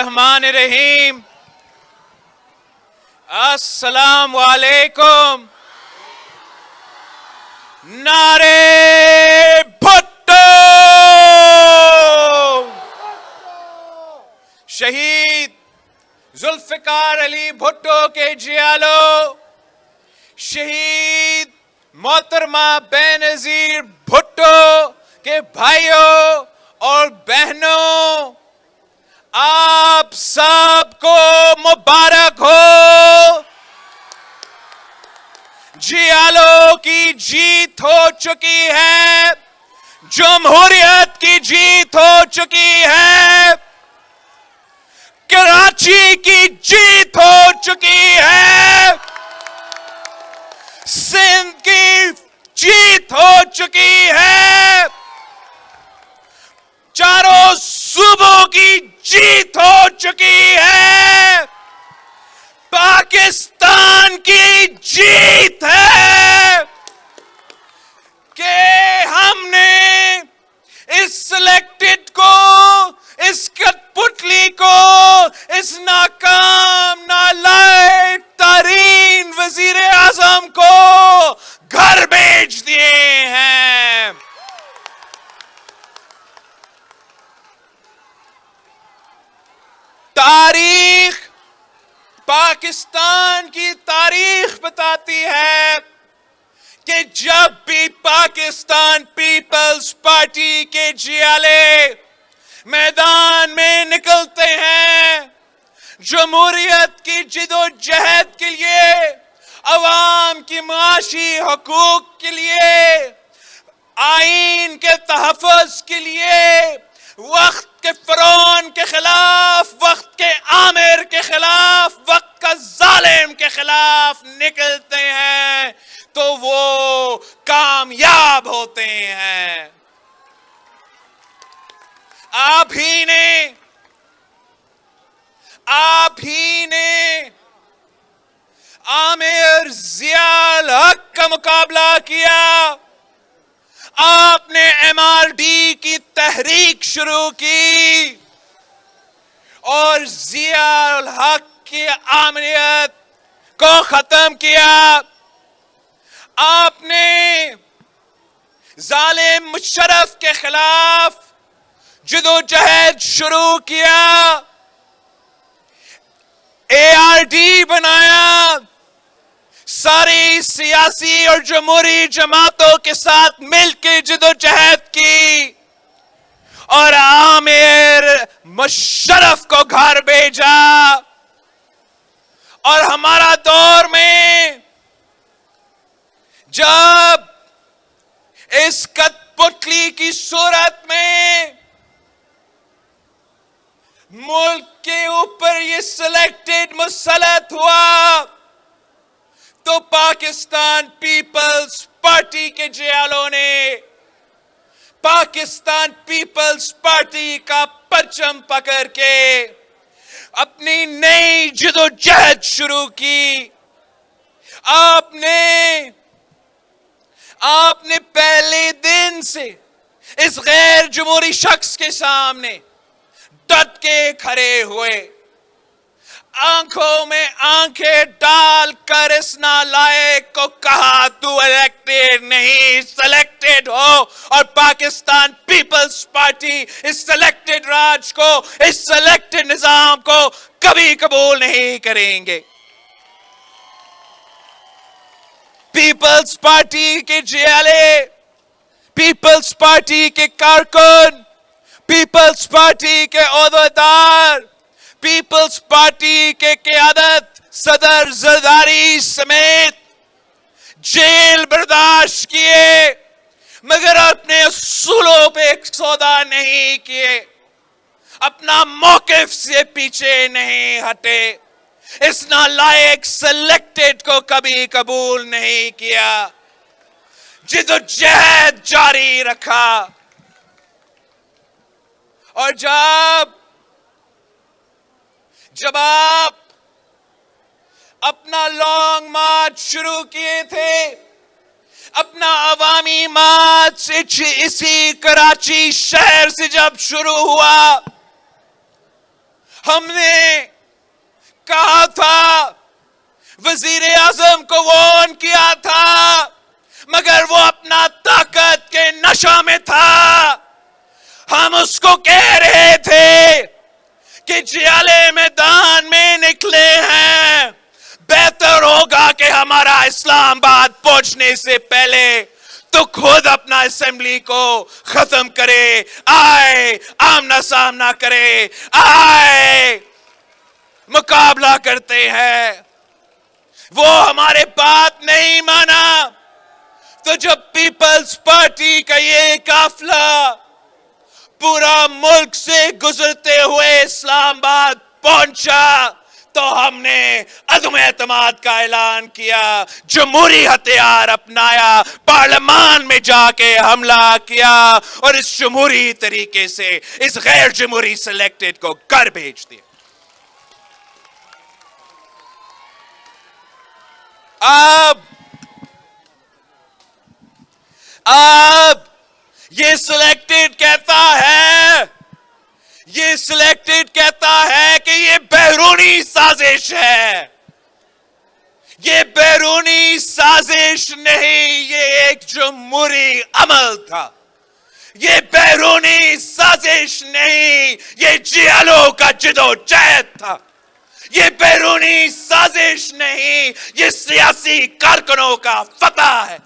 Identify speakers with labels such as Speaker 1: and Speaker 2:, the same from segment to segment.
Speaker 1: الرحمن الرحیم. السلام علیکم. نعرے بھٹو. شہید ذوالفقار علی بھٹو کے جیالو، شہید محترمہ بے نظیر بھٹو کے بھائیوں اور بہنوں، آپ سب کو مبارک ہو. جیالو کی جیت ہو چکی ہے، جمہوریت کی جیت ہو چکی ہے، کراچی کی جیت ہو چکی ہے، سندھ کی جیت ہو چکی ہے، چاروں صوبوں کی جیت ہو چکی ہے، پاکستان کی جیت ہے کہ ہم نے اس سلیکٹڈ کو، اس کٹپتلی کو، اس ناکام نالائق ترین وزیر اعظم کو گھر بھیج دیے ہیں. تاریخ، پاکستان کی تاریخ بتاتی ہے کہ جب بھی پاکستان پیپلز پارٹی کے جیالے میدان میں نکلتے ہیں، جمہوریت کی جدوجہد کے لیے، عوام کی معاشی حقوق کے لیے، آئین کے تحفظ کے لیے، وقت کے فرعون کے خلاف، وقت کے آمر کے خلاف، وقت کا ظالم کے خلاف نکلتے ہیں تو وہ کامیاب ہوتے ہیں. آپ ہی نے آمر ضیاء الحق کا مقابلہ کیا. آپ نے MRD کی تحریک شروع کی اور ضیاء الحق کی آمریت کو ختم کیا. آپ نے ظالم مشرف کے خلاف جدوجہد شروع کیا، ARD بنایا، ساری سیاسی اور جمہوری جماعتوں کے ساتھ مل کے جدوجہد کی اور آمر مشرف کو گھر بھیجا. اور ہمارا دور میں جب اس کٹپتلی کی صورت میں ملک کے اوپر یہ سلیکٹڈ مسلط ہوا تو پاکستان پیپلز پارٹی کے جیالوں نے پاکستان پیپلز پارٹی کا پرچم پکڑ کے اپنی نئی جدوجہد شروع کی. آپ نے پہلے دن سے اس غیر جمہوری شخص کے سامنے ڈٹ کے کھڑے ہوئے، آنکھوں میں آنکھیں ڈال کر اس نالائق کو کہا تو الیکٹڈ نہیں سلیکٹڈ ہو، اور پاکستان پیپلز پارٹی اس سلیکٹڈ راج کو، اس سلیکٹڈ نظام کو کبھی قبول نہیں کریں گے. پیپلز پارٹی کے جیالے، پیپلز پارٹی کے کارکن، پیپلز پارٹی کے عہدیدار، پیپلز پارٹی کے قیادت صدر زرداری سمیت جیل برداشت کیے، مگر اپنے اصولوں پہ سودا نہیں کیے، اپنا موقف سے پیچھے نہیں ہٹے، اس نالائق سلیکٹڈ کو کبھی قبول نہیں کیا، جدوجہد جاری رکھا. اور جب آپ اپنا لانگ مارچ شروع کیے تھے، اپنا عوامی مارچ اسی کراچی شہر سے جب شروع ہوا، ہم نے کہا تھا وزیر اعظم کو وارن کیا تھا مگر وہ اپنا طاقت کے نشہ میں تھا. ہم اس کو کہہ رہے تھے کہ جیالے میدان میں نکلے ہیں, بہتر ہوگا کہ ہمارا اسلام آباد پہنچنے سے پہلے تو خود اپنا اسمبلی کو ختم کرے, آئے آمنا سامنا کرے, آئے مقابلہ کرتے ہیں. وہ ہمارے بات نہیں مانا تو جب پیپلز پارٹی کا یہ قافلہ پورا ملک سے گزرتے ہوئے اسلام آباد پہنچا تو ہم نے عدم اعتماد کا اعلان کیا, جمہوری ہتھیار اپنایا, پارلیمان میں جا کے حملہ کیا اور اس جمہوری طریقے سے اس غیر جمہوری سلیکٹڈ کو گھر بھیج دیا. اب یہ سلیکٹڈ کہتا ہے کہ یہ بیرونی سازش ہے. یہ بیرونی سازش نہیں, یہ ایک جمہوری عمل تھا. یہ بیرونی سازش نہیں, یہ جیالوں کا جدوجہد تھا. یہ بیرونی سازش نہیں, یہ سیاسی کارکنوں کا فتح ہے.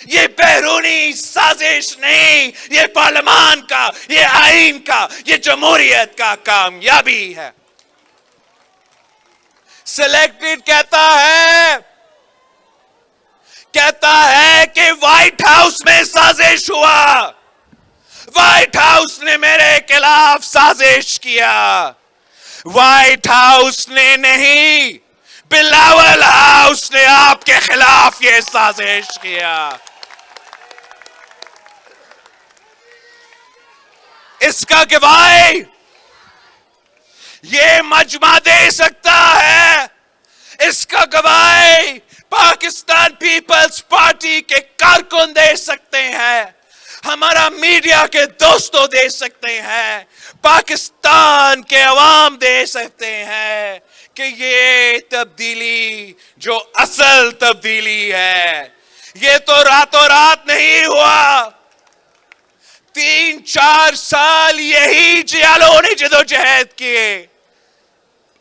Speaker 1: یہ بیرونی سازش نہیں, یہ پارلیمان کا, یہ آئین کا, یہ جمہوریت کا کامیابی ہے. سلیکٹڈ کہتا ہے کہ وائٹ ہاؤس میں سازش ہوا, وائٹ ہاؤس نے میرے خلاف سازش کیا. وائٹ ہاؤس نے نہیں, بلاول ہاؤس نے آپ کے خلاف یہ سازش کیا. اس کا گواہ یہ مجمع دے سکتا ہے, اس کا گواہ پاکستان پیپلز پارٹی کے کارکن دے سکتے ہیں, ہمارا میڈیا کے دوستوں دے سکتے ہیں, پاکستان کے عوام دے سکتے ہیں کہ یہ تبدیلی جو اصل تبدیلی ہے یہ تو راتوں رات نہیں ہوا. 3-4 سال یہی جیالوں نے جدوجہد کیے.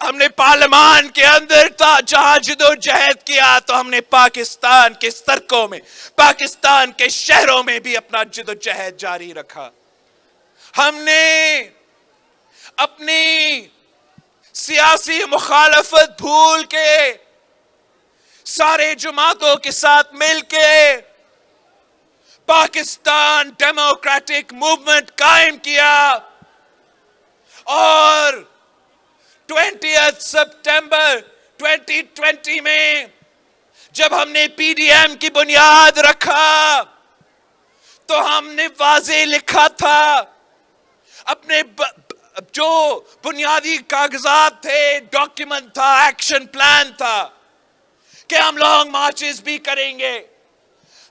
Speaker 1: ہم نے پارلیمان کے اندر جہاں جدوجہد کیا تو ہم نے پاکستان کے سڑکوں میں, پاکستان کے شہروں میں بھی اپنا جدوجہد جاری رکھا. ہم نے اپنی سیاسی مخالفت بھول کے سارے جماعتوں کے ساتھ مل کے پاکستان ڈیموکریٹک موومنٹ قائم کیا اور 20 سپٹمبر 2020 میں جب ہم نے پی ڈی ایم کی بنیاد رکھا تو ہم نے واضح لکھا تھا اپنے جو بنیادی کاغذات تھے, ڈاکیومنٹ تھا, ایکشن پلان تھا کہ ہم لانگ مارچز بھی کریں گے,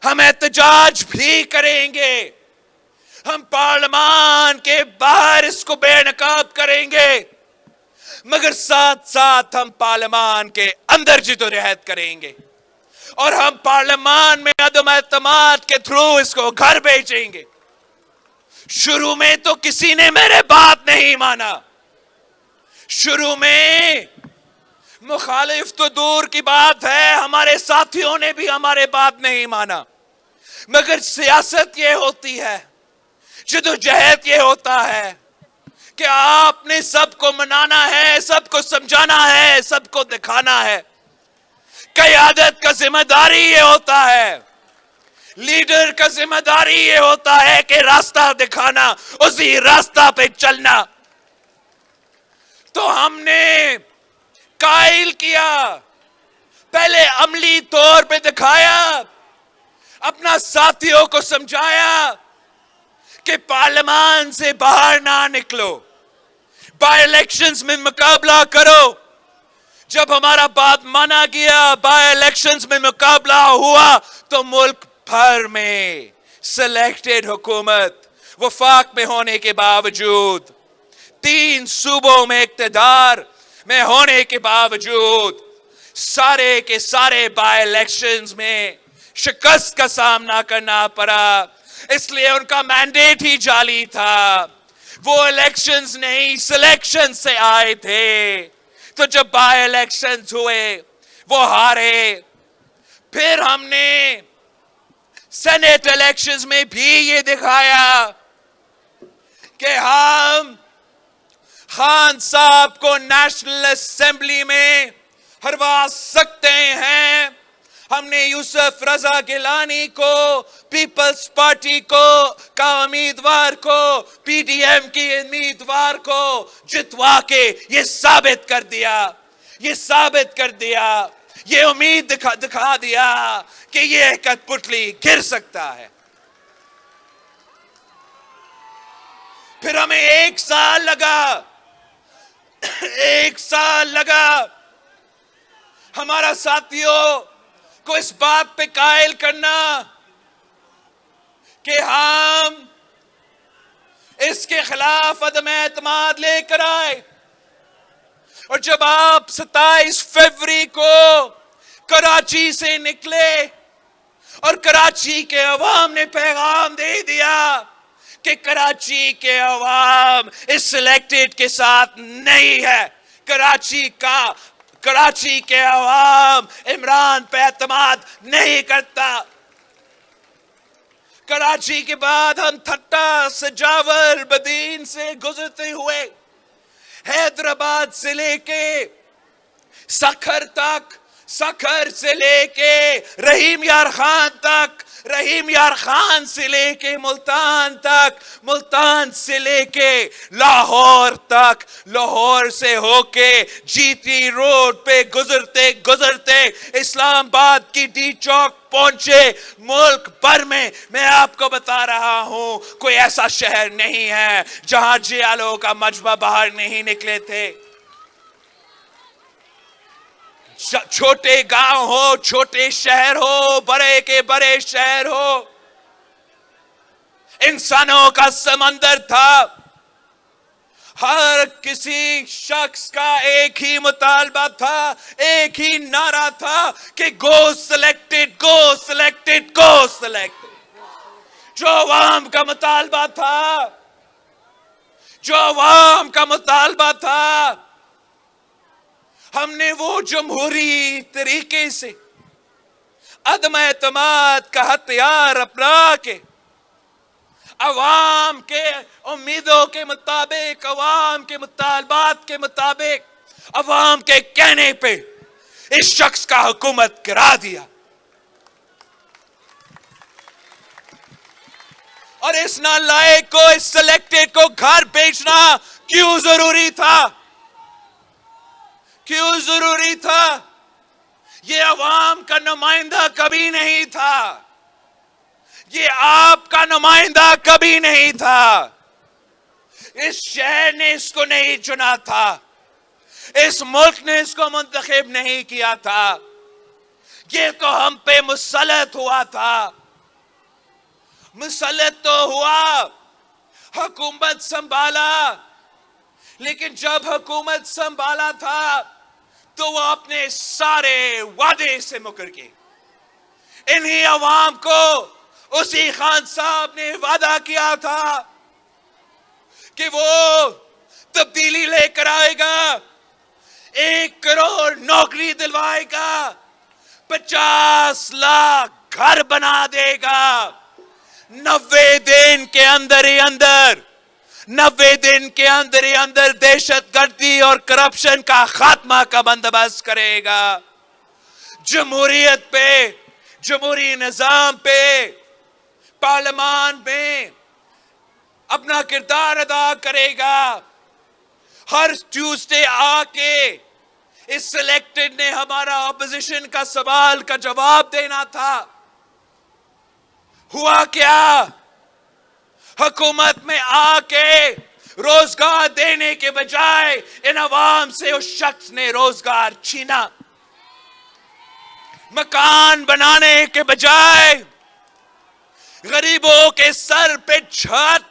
Speaker 1: ہم احتجاج بھی کریں گے, ہم پارلیمان کے باہر اس کو بے نقاب کریں گے, مگر ساتھ ساتھ ہم پارلیمان کے اندر جدوجہد کریں گے اور ہم پارلیمان میں عدم اعتماد کے تھرو اس کو گھر بھیجیں گے. شروع میں تو کسی نے میرے بات نہیں مانا, شروع میں مخالف تو دور کی بات ہے, ہمارے ساتھیوں نے بھی ہمارے بات نہیں مانا, مگر سیاست یہ ہوتی ہے, جدوجہد یہ ہوتا ہے کہ آپ نے سب کو منانا ہے, سب کو سمجھانا ہے, سب کو دکھانا ہے. قیادت کا ذمہ داری یہ ہوتا ہے, لیڈر کا ذمہ داری یہ ہوتا ہے کہ راستہ دکھانا, اسی راستہ پہ چلنا. تو ہم نے قائل کیا, پہلے عملی طور پہ دکھایا, اپنا ساتھیوں کو سمجھایا کہ پارلیمان سے باہر نہ نکلو, بائی الیکشنز میں مقابلہ کرو. جب ہمارا بات مانا گیا, بائی الیکشنز میں مقابلہ ہوا تو ملک بھر میں سلیکٹڈ حکومت وفاق میں ہونے کے باوجود 3 صوبوں میں اقتدار میں ہونے کے باوجود سارے کے سارے بائی الیکشنز میں شکست کا سامنا کرنا پڑا، اس لیے ان کا مینڈیٹ ہی جعلی تھا۔ وہ الیکشنز نہیں سلیکشن سے آئے تھے، تو جب بائی الیکشنز ہوئے وہ ہارے۔ پھر ہم نے سینٹ الیکشنز میں بھی یہ دکھایا کہ ہم خان صاحب کو نیشنل اسمبلی میں ہروا سکتے ہیں۔ ہم نے یوسف رضا گیلانی کو پیپلز پارٹی کا امیدوار کو پی ڈی ایم کی امیدوار کو جتوا کے یہ ثابت کر دیا، یہ امید دکھا دیا کہ یہ کٹھ پتلی گر سکتا ہے۔ پھر ہمیں ایک سال لگا ہمارا ساتھیوں کو اس بات پہ قائل کرنا کہ ہم اس کے خلاف عدم اعتماد لے کر آئے، اور جب آپ 27 فروری کو کراچی سے نکلے اور کراچی کے عوام نے پیغام دے دیا کہ کراچی کے عوام اس سلیکٹڈ کے ساتھ نہیں ہے، کراچی کے عوام عمران پہ اعتماد نہیں کرتا۔ کراچی کے بعد ہم تھٹا سجاول بدین سے گزرتے ہوئے حیدرآباد سے لے کے سکھر تک، سکھر سے لے کے رحیم یار خان تک، رحیم یار خان سے لے کے ملتان تک، ملتان سے لے کے لاہور تک، لاہور سے ہو کے جی ٹی روڈ پہ گزرتے گزرتے اسلام آباد کی ڈی چوک پہنچے۔ ملک بھر میں آپ کو بتا رہا ہوں کوئی ایسا شہر نہیں ہے جہاں جیالوں کا مجمع باہر نہیں نکلے تھے۔ چھوٹے گاؤں ہو، چھوٹے شہر ہو، بڑے کے بڑے شہر ہو، انسانوں کا سمندر تھا۔ ہر کسی شخص کا ایک ہی مطالبہ تھا، ایک ہی نعرہ تھا کہ گو سلیکٹڈ، گو سلیکٹڈ، گو سلیکٹڈ۔ جو عوام کا مطالبہ تھا، ہم نے وہ جمہوری طریقے سے عدم اعتماد کا ہتھیار اپنا کے عوام کے امیدوں کے مطابق، عوام کے مطالبات کے مطابق، عوام کے کہنے پہ اس شخص کا حکومت کرا دیا۔ اور اس نالائق کو، اس سلیکٹڈ کو گھر بیچنا کیوں ضروری تھا؟ یہ عوام کا نمائندہ کبھی نہیں تھا، یہ آپ کا نمائندہ کبھی نہیں تھا، اس شہر نے اس کو نہیں چنا تھا، اس ملک نے اس کو منتخب نہیں کیا تھا، یہ تو ہم پہ مسلط ہوا تھا۔ مسلط تو ہوا، حکومت سنبھالا، لیکن جب حکومت سنبھالا تھا تو وہ اپنے سارے وعدے سے مکر گئے۔ انہی عوام کو اسی خان صاحب نے وعدہ کیا تھا کہ وہ تبدیلی لے کر آئے گا، 1 کروڑ نوکری دلوائے گا، 50 لاکھ گھر بنا دے گا، 90 دن کے اندر ہی اندر دہشت گردی اور کرپشن کا خاتمہ کا بندوبست کرے گا، جمہوریت پہ، جمہوری نظام پہ، پارلیمان میں اپنا کردار ادا کرے گا۔ ہر ٹیوزڈے آ کے اس سلیکٹڈ نے ہمارا اپوزیشن کا سوال کا جواب دینا تھا۔ ہوا کیا؟ حکومت میں آ کے روزگار دینے کے بجائے ان عوام سے اس شخص نے روزگار چھینا، مکان بنانے کے بجائے غریبوں کے سر پہ چھت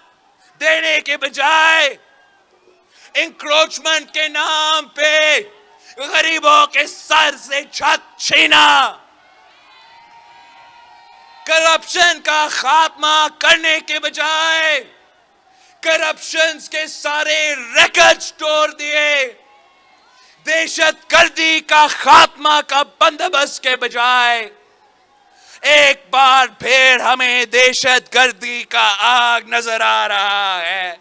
Speaker 1: دینے کے بجائے انکروچمنٹ کے نام پہ غریبوں کے سر سے چھت چھینا، کرپشن کا خاتمہ کرنے کے بجائے کرپشن کے سارے ریکارڈز توڑ دیے، دہشت گردی کا خاتمہ کا بندوبست کے بجائے ایک بار پھر ہمیں دہشت گردی کا آگ نظر آ رہا ہے۔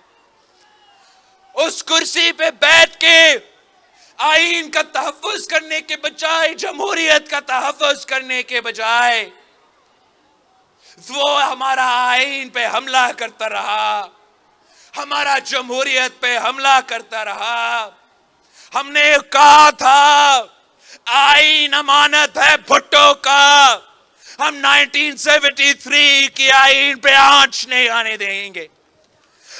Speaker 1: اس کرسی پہ بیٹھ کے آئین کا تحفظ کرنے کے بجائے، جمہوریت کا تحفظ کرنے کے بجائے وہ ہمارا آئین پہ حملہ کرتا رہا، ہمارا جمہوریت پہ حملہ کرتا رہا۔ ہم نے کہا تھا آئین امانت ہے بھٹو کا، ہم 1973 کی آئین پہ آنچ نہیں آنے دیں گے،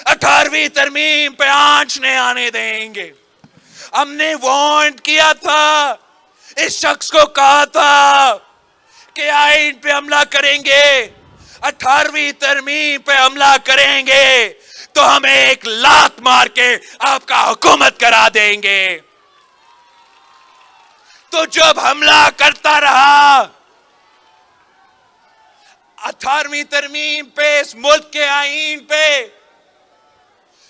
Speaker 1: 18ویں ترمیم پہ آنچ نہیں آنے دیں گے۔ ہم نے وارنٹ کیا تھا، اس شخص کو کہا تھا کہ آئین پہ حملہ کریں گے، 18ویں ترمیم پہ حملہ کریں گے تو ہم ایک لات مار کے آپ کا حکومت کرا دیں گے۔ تو جب حملہ کرتا رہا 18ویں ترمیم پہ، اس ملک کے آئین پہ،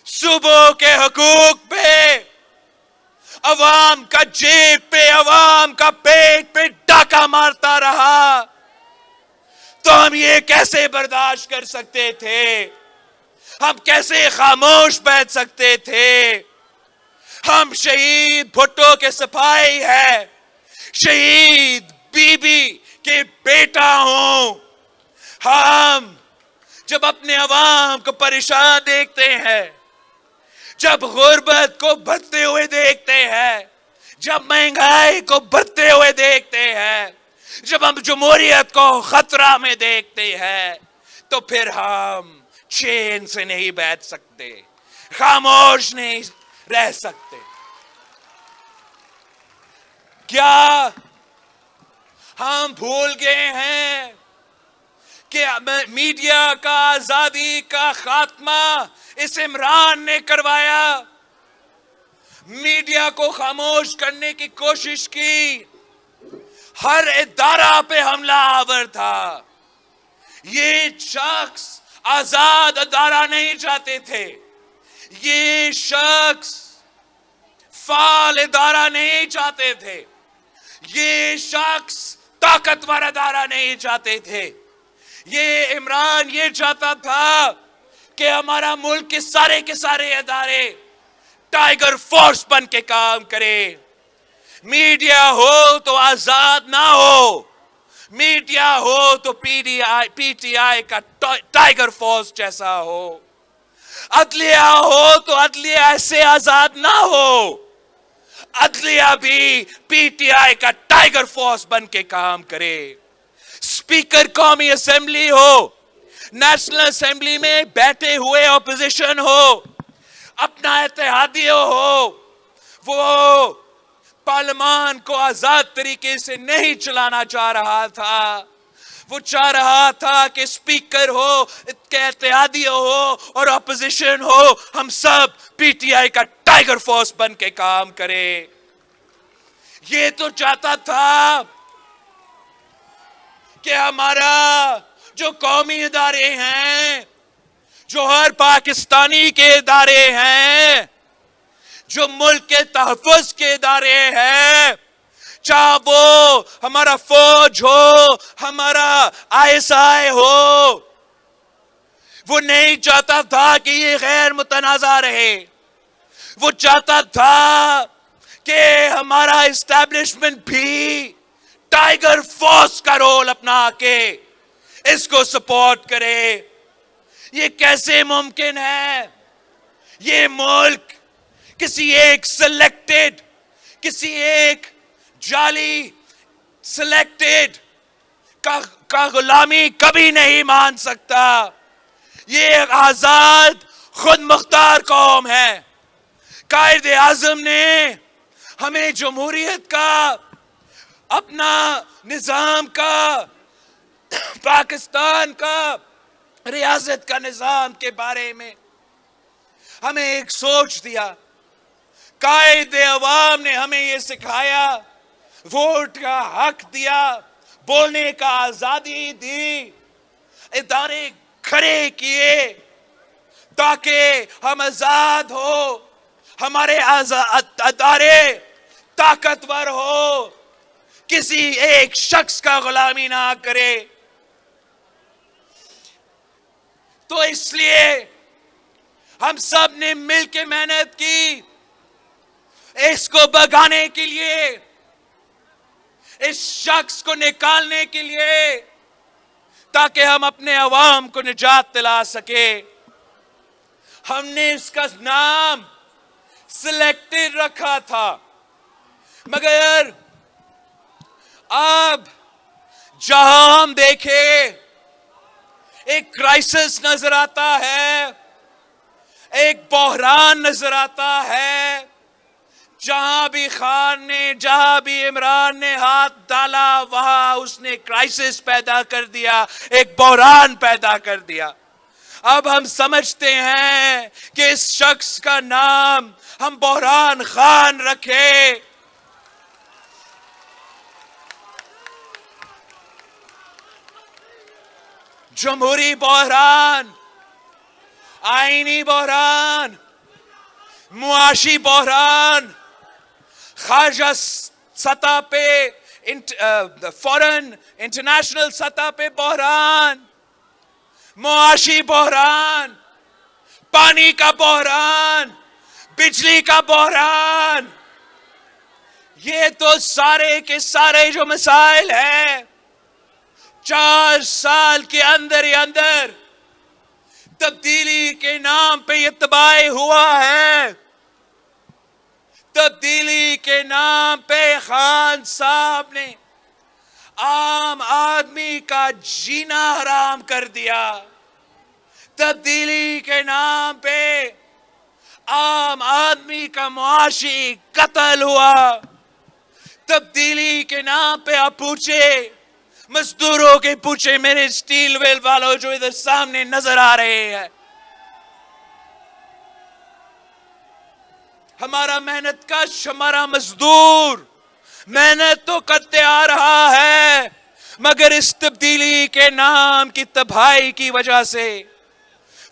Speaker 1: صوبوں کے حقوق پہ، عوام کا جیب پہ، عوام کا پیٹ پہ ڈاکہ مارتا رہا، تو ہم یہ کیسے برداشت کر سکتے تھے؟ ہم کیسے خاموش بیٹھ سکتے تھے؟ ہم شہید بھٹو کے سپاہی ہیں، شہید بی بی کے بیٹا ہوں۔ ہم جب اپنے عوام کو پریشان دیکھتے ہیں، جب غربت کو بڑھتے ہوئے دیکھتے ہیں، جب مہنگائی کو بڑھتے ہوئے دیکھتے ہیں، جب ہم جمہوریت کو خطرہ میں دیکھتے ہیں، تو پھر ہم چین سے نہیں بیٹھ سکتے، خاموش نہیں رہ سکتے۔ کیا ہم بھول گئے ہیں کہ میڈیا کا آزادی کا خاتمہ اس عمران نے کروایا؟ میڈیا کو خاموش کرنے کی کوشش کی، ہر ادارہ پہ حملہ آور تھا۔ یہ شخص آزاد ادارہ نہیں چاہتے تھے، یہ شخص فعال ادارہ نہیں چاہتے تھے، یہ شخص طاقتور ادارہ نہیں چاہتے تھے۔ یہ عمران یہ چاہتا تھا کہ ہمارا ملک کے سارے ادارے ٹائیگر فورس بن کے کام کرے۔ میڈیا ہو تو آزاد نہ ہو، میڈیا ہو تو پی ٹی آئی کا ٹائیگر فورس جیسا ہو، عدلیہ ہو تو عدلیہ ایسے آزاد نہ ہو، عدلیہ بھی پی ٹی آئی کا ٹائیگر فورس بن کے کام کرے۔ اسپیکر قومی اسمبلی ہو، نیشنل اسمبلی میں بیٹھے ہوئے اپوزیشن ہو، اپنا اتحادیہ ہو، وہ پارلیمان کو آزاد طریقے سے نہیں چلانا چاہ رہا تھا۔ وہ چاہ رہا تھا کہ اسپیکر ہو، اتحادیہ ہو اور اپوزیشن ہو، ہم سب پی ٹی آئی کا ٹائیگر فورس بن کے کام کرے۔ یہ تو چاہتا تھا کہ ہمارا جو قومی ادارے ہیں، جو ہر پاکستانی کے ادارے ہیں، جو ملک کے تحفظ کے ادارے ہیں، چاہے وہ ہمارا فوج ہو، ہمارا ISI ہو، وہ نہیں چاہتا تھا کہ یہ غیر متنازع رہے۔ وہ چاہتا تھا کہ ہمارا اسٹیبلشمنٹ بھی ٹائیگر فورس کا رول اپنا کے اس کو سپورٹ کرے۔ یہ کیسے ممکن ہے؟ یہ ملک کسی ایک سلیکٹڈ، کسی ایک جعلی سلیکٹڈ کا غلامی کبھی نہیں مان سکتا۔ یہ ایک آزاد خود مختار قوم ہے۔ قائد اعظم نے ہمیں جمہوریت کا، اپنا نظام کا، پاکستان کا، ریاست کا نظام کے بارے میں ہمیں ایک سوچ دیا، قائد عوام نے ہمیں یہ سکھایا، ووٹ کا حق دیا، بولنے کا آزادی دی، ادارے کھڑے کیے تاکہ ہم آزاد ہو، ہمارے ادارے طاقتور ہو، کسی ایک شخص کا غلامی نہ کرے۔ تو اس لیے ہم سب نے مل کے محنت کی اس کو بھگانے کے لیے، اس شخص کو نکالنے کے لیے، تاکہ ہم اپنے عوام کو نجات دلا سکے۔ ہم نے اس کا نام سلیکٹڈ رکھا تھا، مگر اب جہاں ہم دیکھیں ایک کرائسس نظر آتا ہے، ایک بحران نظر آتا ہے، جہاں بھی خان نے، جہاں بھی عمران نے ہاتھ ڈالا وہاں اس نے کرائسس پیدا کر دیا، ایک بحران پیدا کر دیا۔ اب ہم سمجھتے ہیں کہ اس شخص کا نام ہم بحران خان رکھے۔ جمہوری بحران، آئینی بحران، معاشی بحران، خارجہ سطح پہ، فورن انٹرنیشنل سطح پہ بحران، معاشی بحران، پانی کا بحران، بجلی کا بحران، یہ تو سارے کے سارے جو مسائل ہیں 4 سال کے اندر ہی اندر تبدیلی کے نام پہ یہ تباہی ہوا ہے۔ تبدیلی کے نام پہ خان صاحب نے عام آدمی کا جینا حرام کر دیا۔ تبدیلی کے نام پہ عام آدمی کا معاشی قتل ہوا۔ تبدیلی کے نام پہ آپ پوچھے مزدوروں کے، پوچھے میرے سٹیل ویل والوں جو ادھر سامنے نظر آ رہے ہیں، ہمارا محنت کش، ہمارا مزدور محنت تو کرتے آ رہا ہے، مگر اس تبدیلی کے نام کی تباہی کی وجہ سے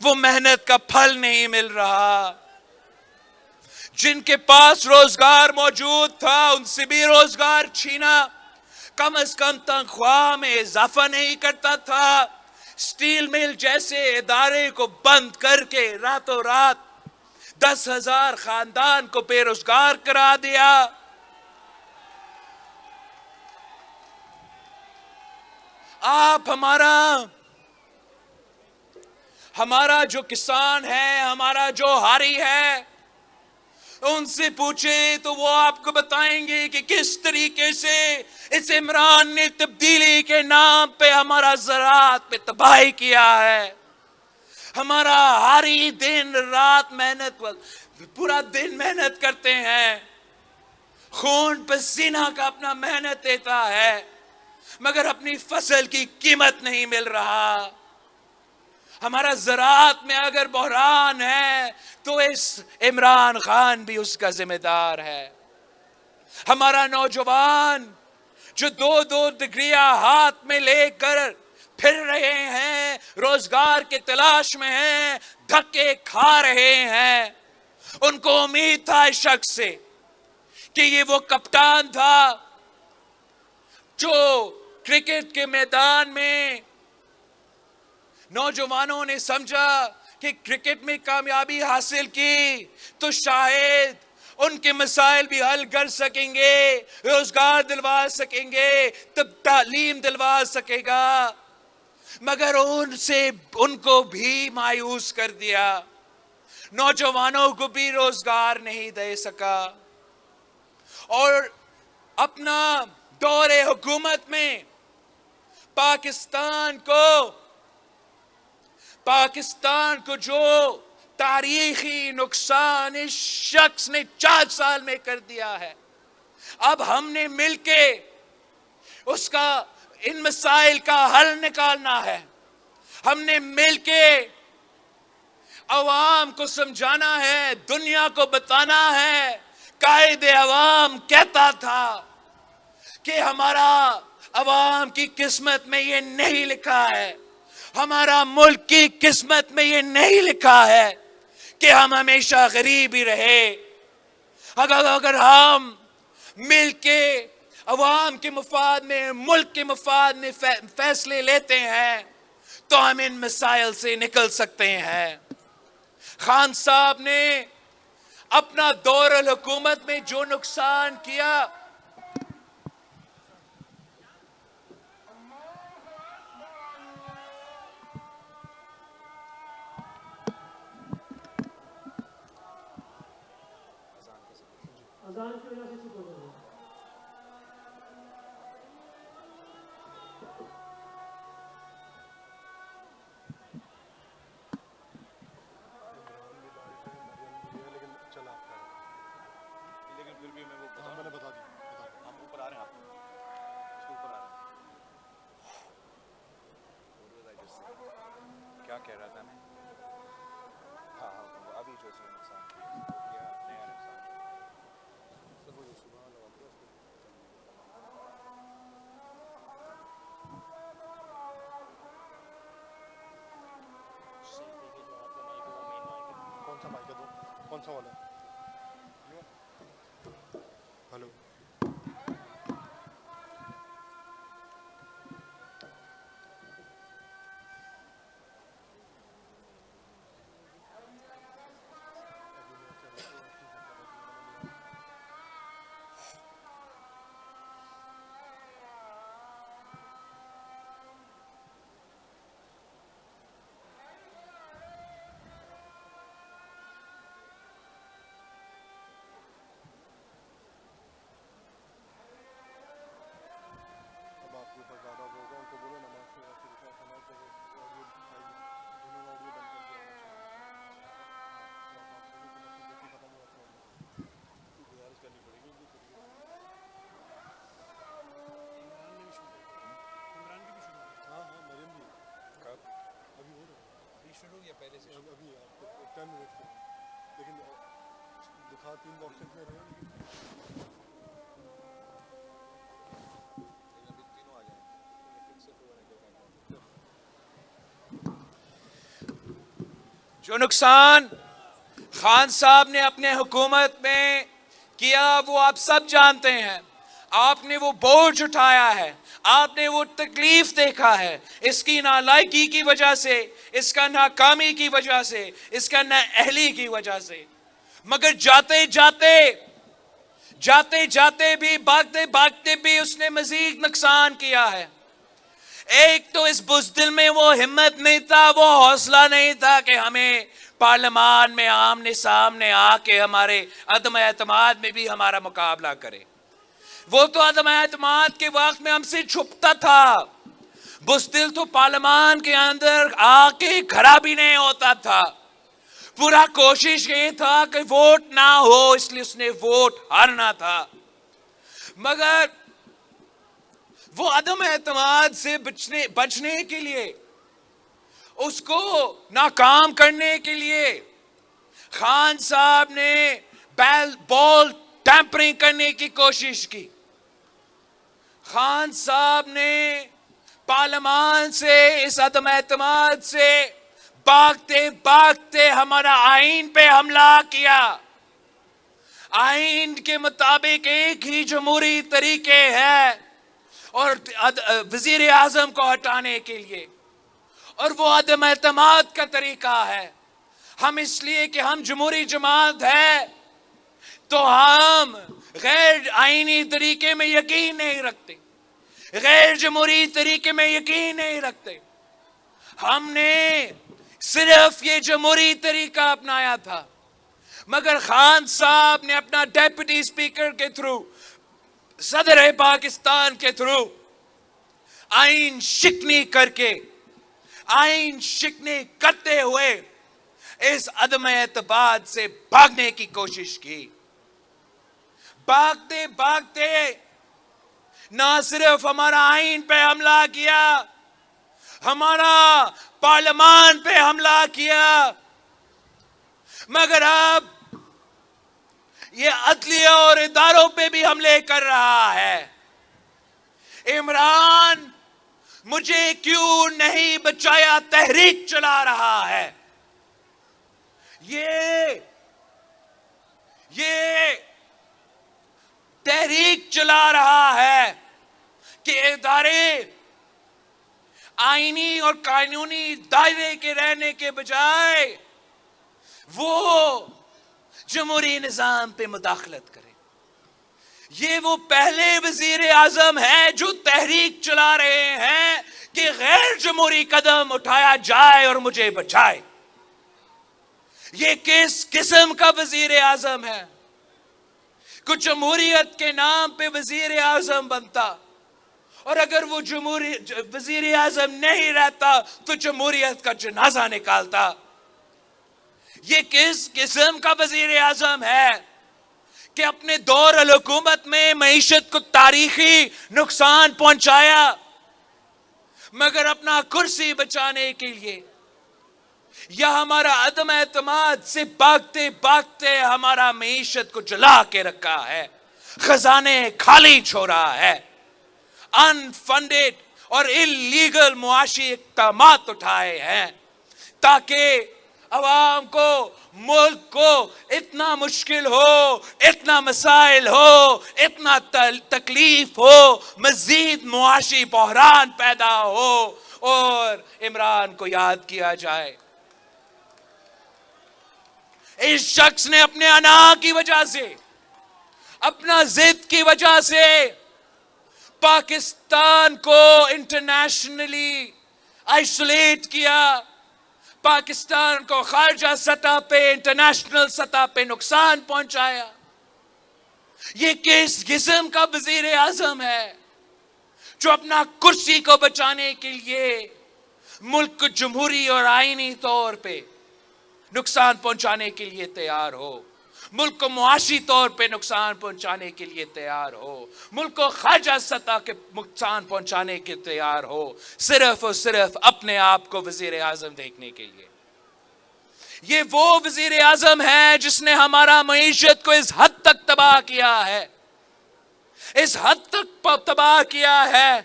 Speaker 1: وہ محنت کا پھل نہیں مل رہا۔ جن کے پاس روزگار موجود تھا ان سے بھی روزگار چھینا، کم از کم تنخواہ میں اضافہ نہیں کرتا تھا، سٹیل مل جیسے ادارے کو بند کر کے راتوں رات 10,000 خاندان کو بے روزگار کرا دیا۔ آپ ہمارا جو کسان ہے، ہمارا جو ہاری ہے، ان سے پوچھیں تو وہ آپ کو بتائیں گے کہ کس طریقے سے اس عمران نے تبدیلی کے نام پہ ہمارا زراعت پہ تباہی کیا ہے۔ ہمارا ہاری دن رات محنت، پورا دن محنت کرتے ہیں، خون پسینہ کا اپنا محنت دیتا ہے، مگر اپنی فصل کی قیمت نہیں مل رہا۔ ہمارا زراعت میں اگر بحران ہے تو اس عمران خان بھی اس کا ذمہ دار ہے۔ ہمارا نوجوان جو 2 ڈگریاں ہاتھ میں لے کر پھر رہے ہیں، روزگار کے تلاش میں ہیں، دھکے کھا رہے ہیں، ان کو امید تھا اس شخص سے کہ یہ وہ کپتان تھا جو کرکٹ کے میدان میں نوجوانوں نے سمجھا کہ کرکٹ میں کامیابی حاصل کی تو شاید ان کے مسائل بھی حل کر سکیں گے، روزگار دلوا سکیں گے، تعلیم دلوا سکے گا، مگر ان کو بھی مایوس کر دیا، نوجوانوں کو بھی روزگار نہیں دے سکا۔ اور اپنا دور حکومت میں پاکستان کو جو تاریخی نقصان اس شخص نے 4 سال میں کر دیا ہے، اب ہم نے مل کے ان مسائل کا حل نکالنا ہے۔ ہم نے مل کے عوام کو سمجھانا ہے، دنیا کو بتانا ہے قائد عوام کہتا تھا کہ ہمارا عوام کی قسمت میں یہ نہیں لکھا ہے، ہمارا ملک کی قسمت میں یہ نہیں لکھا ہے کہ ہم ہمیشہ غریب ہی رہے۔ اگر ہم مل کے عوام کے مفاد میں، ملک کے مفاد میں فیصلے لیتے ہیں تو ہم ان مسائل سے نکل سکتے ہیں۔ خان صاحب نے اپنا دور الحکومت میں جو نقصان کیا، کیا کہہ رہا تھا میں؟ ہاں ابھی جو سے نقصان کیا نیا نقصان
Speaker 2: کون سا مائک ہے؟ تو کون سا والا؟ ہلو، اب آپ کے اوپر زیادہ وہ ہوگا، ان کو بولو نماز سے نماز سے آڈیو انہوں نے آڈیو بند کر دیا ختم ہوا گزارش کرنی پڑے گی ان کو۔ ہاں ہاں مریم بھی کب ابھی ہو رہا ہے، ابھی شروع یا پہلے سے؟ ابھی آپ کو 10 منٹ سے، لیکن دکھا 3 باکسز میں رہے لیکن ابھی تینوں آ جائیں گے فکس تو ہونے کے
Speaker 1: جو نقصان خان صاحب نے اپنے حکومت میں کیا وہ آپ سب جانتے ہیں۔ آپ نے وہ بوجھ اٹھایا ہے، آپ نے وہ تکلیف دیکھا ہے، اس کی نالائکی کی وجہ سے، اس کا ناکامی کی وجہ سے، اس کا نااہلی کی وجہ سے، مگر جاتے جاتے بھی، بھاگتے بھاگتے بھی اس نے مزید نقصان کیا ہے۔ ایک تو اس بزدل میں وہ ہمت نہیں تھا، وہ حوصلہ نہیں تھا کہ ہمیں پارلیمان میں آمنے سامنے آ کے ہمارے عدم اعتماد میں بھی ہمارا مقابلہ کرے۔ وہ تو عدم اعتماد کے وقت میں ہم سے چھپتا تھا، بزدل تو پارلیمان کے اندر آ کے کھڑا بھی نہیں ہوتا تھا۔ پورا کوشش یہ تھا کہ ووٹ نہ ہو، اس لیے اس نے ووٹ ہارنا تھا، مگر وہ عدم اعتماد سے بچنے کے لیے، اس کو ناکام کرنے کے لیے خان صاحب نے بال ٹیمپرنگ کرنے کی کوشش کی۔ خان صاحب نے پارلیمان سے، اس عدم اعتماد سے بھاگتے بھاگتے ہمارا آئین پہ حملہ کیا۔ آئین کے مطابق ایک ہی جمہوری طریقے ہے اور وزیر اعظم کو ہٹانے کے لیے، اور وہ عدم اعتماد کا طریقہ ہے۔ ہم اس لیے کہ ہم جمہوری جماعت ہے تو ہم غیر آئینی طریقے میں یقین نہیں رکھتے، غیر جمہوری طریقے میں یقین نہیں رکھتے۔ ہم نے صرف یہ جمہوری طریقہ اپنایا تھا، مگر خان صاحب نے اپنا ڈیپٹی اسپیکر کے تھرو، صدر پاکستان کے تھرو آئین شکنی کرتے ہوئے اس عدم اعتماد سے بھاگنے کی کوشش کی۔ بھاگتے بھاگتے نہ صرف ہمارا آئین پہ حملہ کیا، ہمارا پارلیمان پہ حملہ کیا، مگر اب یہ عدلیہ اور اداروں پہ بھی حملے کر رہا ہے. عمران مجھے کیوں نہیں بچایا تحریک چلا رہا ہے. یہ تحریک چلا رہا ہے کہ ادارے آئینی اور قانونی دائرے کے رہنے کے بجائے وہ جمہوری نظام پہ مداخلت کرے. یہ وہ پہلے وزیر اعظم ہیں جو تحریک چلا رہے ہیں کہ غیر جمہوری قدم اٹھایا جائے اور مجھے بچائے. یہ کس قسم کا وزیر اعظم ہے؟ کچھ جمہوریت کے نام پہ وزیر اعظم بنتا اور اگر وہ وزیر اعظم نہیں رہتا تو جمہوریت کا جنازہ نکالتا. یہ کس قسم کا وزیر اعظم ہے کہ اپنے دور الحکومت میں معیشت کو تاریخی نقصان پہنچایا مگر اپنا کرسی بچانے کے لیے یا ہمارا عدم اعتماد سے بھاگتے بھاگتے ہمارا معیشت کو جلا کے رکھا ہے, خزانے خالی چھوڑا ہے, انفنڈڈ اور اللیگل معاشی اقدامات اٹھائے ہیں تاکہ عوام کو, ملک کو اتنا مشکل ہو, اتنا مسائل ہو, اتنا تکلیف ہو, مزید معاشی بحران پیدا ہو اور عمران کو یاد کیا جائے. اس شخص نے اپنے انا کی وجہ سے, اپنا ضد کی وجہ سے پاکستان کو انٹرنیشنلی آئسولیٹ کیا, پاکستان کو خارجہ سطح پہ, انٹرنیشنل سطح پہ نقصان پہنچایا. یہ کس قسم کا وزیر اعظم ہے جو اپنا کرسی کو بچانے کے لیے ملک کو جمہوری اور آئینی طور پہ نقصان پہنچانے کے لیے تیار ہو, ملک کو معاشی طور پہ نقصان پہنچانے کے لیے تیار ہو, ملک کو خارجہ سطح کے نقصان پہنچانے کے تیار ہو, صرف اور صرف اپنے آپ کو وزیر اعظم دیکھنے کے لیے. یہ وہ وزیر اعظم ہے جس نے ہمارا معیشت کو اس حد تک تباہ کیا ہے, اس حد تک تباہ کیا ہے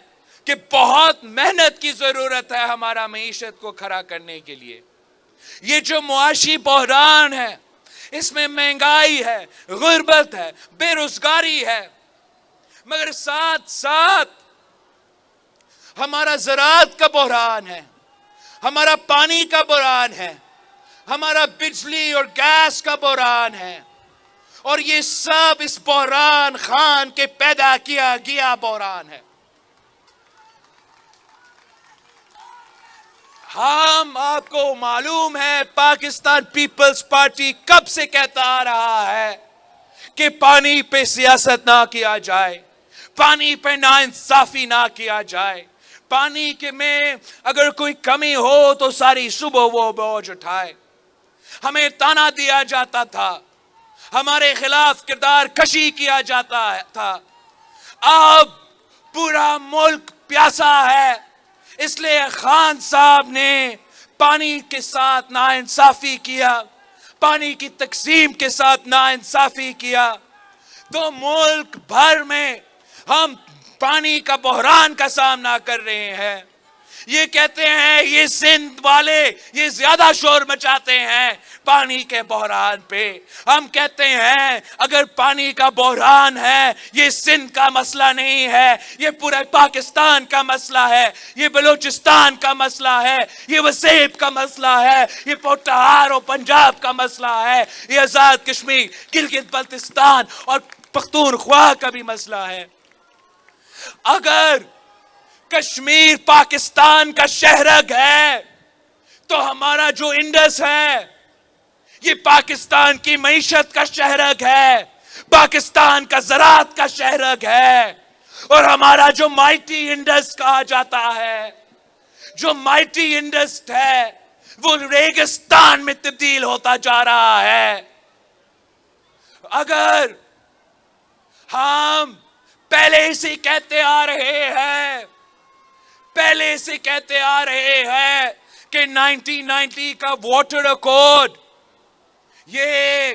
Speaker 1: کہ بہت محنت کی ضرورت ہے ہمارا معیشت کو کھڑا کرنے کے لیے. یہ جو معاشی بحران ہے, اس میں مہنگائی ہے, غربت ہے, بے روزگاری ہے, مگر ساتھ ساتھ ہمارا زراعت کا بحران ہے, ہمارا پانی کا بحران ہے, ہمارا بجلی اور گیس کا بحران ہے, اور یہ سب اس بحران خان کے پیدا کیا گیا بحران ہے. ہم, آپ کو معلوم ہے, پاکستان پیپلز پارٹی کب سے کہتا آ رہا ہے کہ پانی پہ سیاست نہ کیا جائے, پانی پہ ناانصافی نہ کیا جائے, پانی کے میں اگر کوئی کمی ہو تو ساری صبح وہ بوجھ اٹھائے. ہمیں تانا دیا جاتا تھا, ہمارے خلاف کردار کشی کیا جاتا تھا. اب پورا ملک پیاسا ہے, اس لیے خان صاحب نے پانی کے ساتھ ناانصافی کیا, پانی کی تقسیم کے ساتھ ناانصافی کیا, تو ملک بھر میں ہم پانی کا بحران کا سامنا کر رہے ہیں. یہ کہتے ہیں یہ سندھ والے یہ زیادہ شور مچاتے ہیں پانی کے بحران پہ. ہم کہتے ہیں اگر پانی کا بحران ہے, یہ سندھ کا مسئلہ نہیں ہے, یہ پورے پاکستان کا مسئلہ ہے, یہ بلوچستان کا مسئلہ ہے, یہ وسیب کا مسئلہ ہے, یہ پوٹہار اور پنجاب کا مسئلہ ہے, یہ آزاد کشمیر, گلگت بلتستان اور پختونخوا کا بھی مسئلہ ہے. اگر کشمیر پاکستان کا شہرگ ہے تو ہمارا جو انڈس ہے یہ پاکستان کی معیشت کا شہرگ ہے, پاکستان کا زراعت کا شہرگ ہے, اور ہمارا جو مائٹی انڈس کہا جاتا ہے, جو مائٹی انڈس ہے وہ ریگستان میں تبدیل ہوتا جا رہا ہے. اگر ہم پہلے سے کہتے آ رہے ہیں, پہلے سے کہتے آ رہے ہیں کہ 1990 کا واٹر ایکارڈ یہ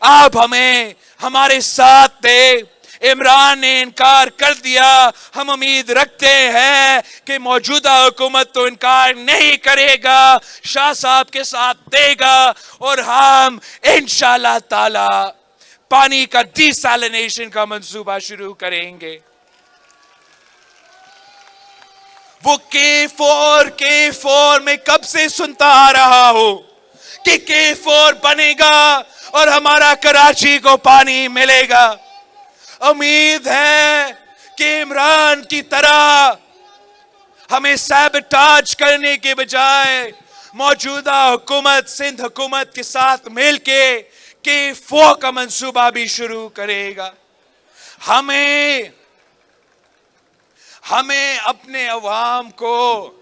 Speaker 1: آپ ہمیں ہمارے ساتھ دے. عمران نے انکار کر دیا, ہم امید رکھتے ہیں کہ موجودہ حکومت تو انکار نہیں کرے گا, شاہ صاحب کے ساتھ دے گا, اور ہم انشاءاللہ تعالی پانی کا ڈی سیلینیشن کا منصوبہ شروع کریں گے. وہ K4 میں کب سے سنتا آ رہا ہوں کہ K4 بنے گا اور ہمارا کراچی کو پانی ملے گا. امید ہے کہ عمران کی طرح ہمیں سیبوٹاج کرنے کے بجائے موجودہ حکومت سندھ حکومت کے ساتھ مل کے K4 کا منصوبہ بھی شروع کرے گا. ہمیں اپنے عوام کو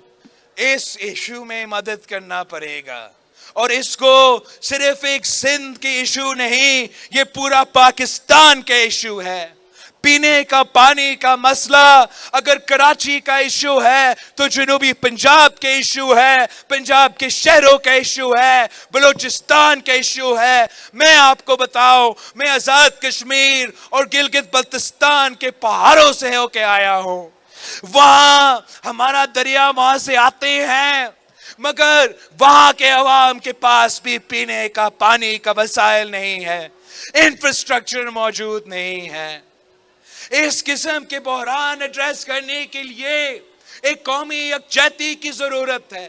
Speaker 1: اس ایشو میں مدد کرنا پڑے گا, اور اس کو صرف ایک سندھ کی ایشو نہیں, یہ پورا پاکستان کا ایشو ہے. پینے کا پانی کا مسئلہ اگر کراچی کا ایشو ہے تو جنوبی پنجاب کے ایشو ہے, پنجاب کے شہروں کا ایشو ہے, بلوچستان کا ایشو ہے. میں آپ کو بتاؤں, میں آزاد کشمیر اور گلگت بلتستان کے پہاڑوں سے ہو کے آیا ہوں. وہاں ہمارا دریا وہاں سے آتے ہیں, مگر وہاں کے عوام کے پاس بھی پینے کا پانی کا وسائل نہیں ہے, انفراسٹرکچر موجود نہیں ہے. اس قسم کے بحران ایڈریس کرنے کے لیے ایک قومی یکجہتی کی ضرورت ہے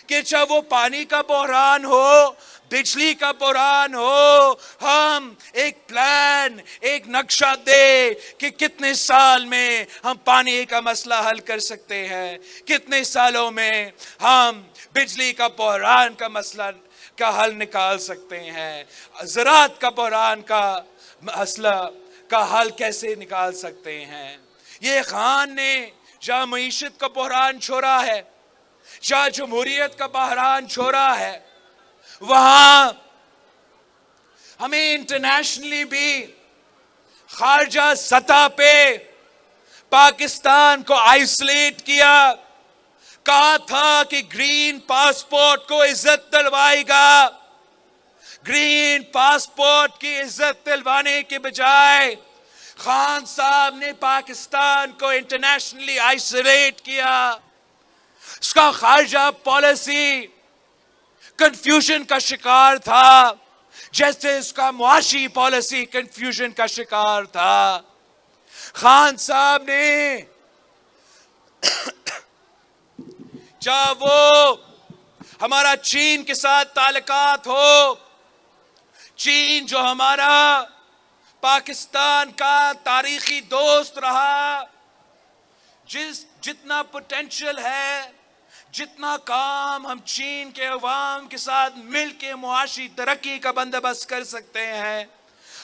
Speaker 1: کہ چاہے وہ پانی کا بحران ہو, بجلی کا بحران ہو, ہم ایک پلان, ایک نقشہ دے کہ کتنے سال میں ہم پانی کا مسئلہ حل کر سکتے ہیں, کتنے سالوں میں ہم بجلی کا بحران کا مسئلہ کا حل نکال سکتے ہیں, زراعت کا بحران کا مسئلہ کا حل کیسے نکال سکتے ہیں. یہ خان نے جہاں معیشت کا بحران چھوڑا ہے, جہاں جمہوریت کا بحران چھوڑا ہے, وہاں ہمیں انٹرنیشنلی بھی خارجہ سطح پہ پاکستان کو آئسولیٹ کیا, کہا تھا کہ گرین پاسپورٹ کو عزت دلوائے گا. گرین پاسپورٹ کی عزت دلوانے کے بجائے خان صاحب نے پاکستان کو انٹرنیشنلی آئسولیٹ کیا. اس کا خارجہ پالیسی کنفیوژن کا شکار تھا, جیسے اس کا معاشی پالیسی کنفیوژن کا شکار تھا. خان صاحب نے چاہے وہ ہمارا چین کے ساتھ تعلقات ہو, چین جو ہمارا پاکستان کا تاریخی دوست رہا, جتنا پوٹینشل ہے, جتنا کام ہم چین کے عوام کے ساتھ مل کے معاشی ترقی کا بندوبست کر سکتے ہیں,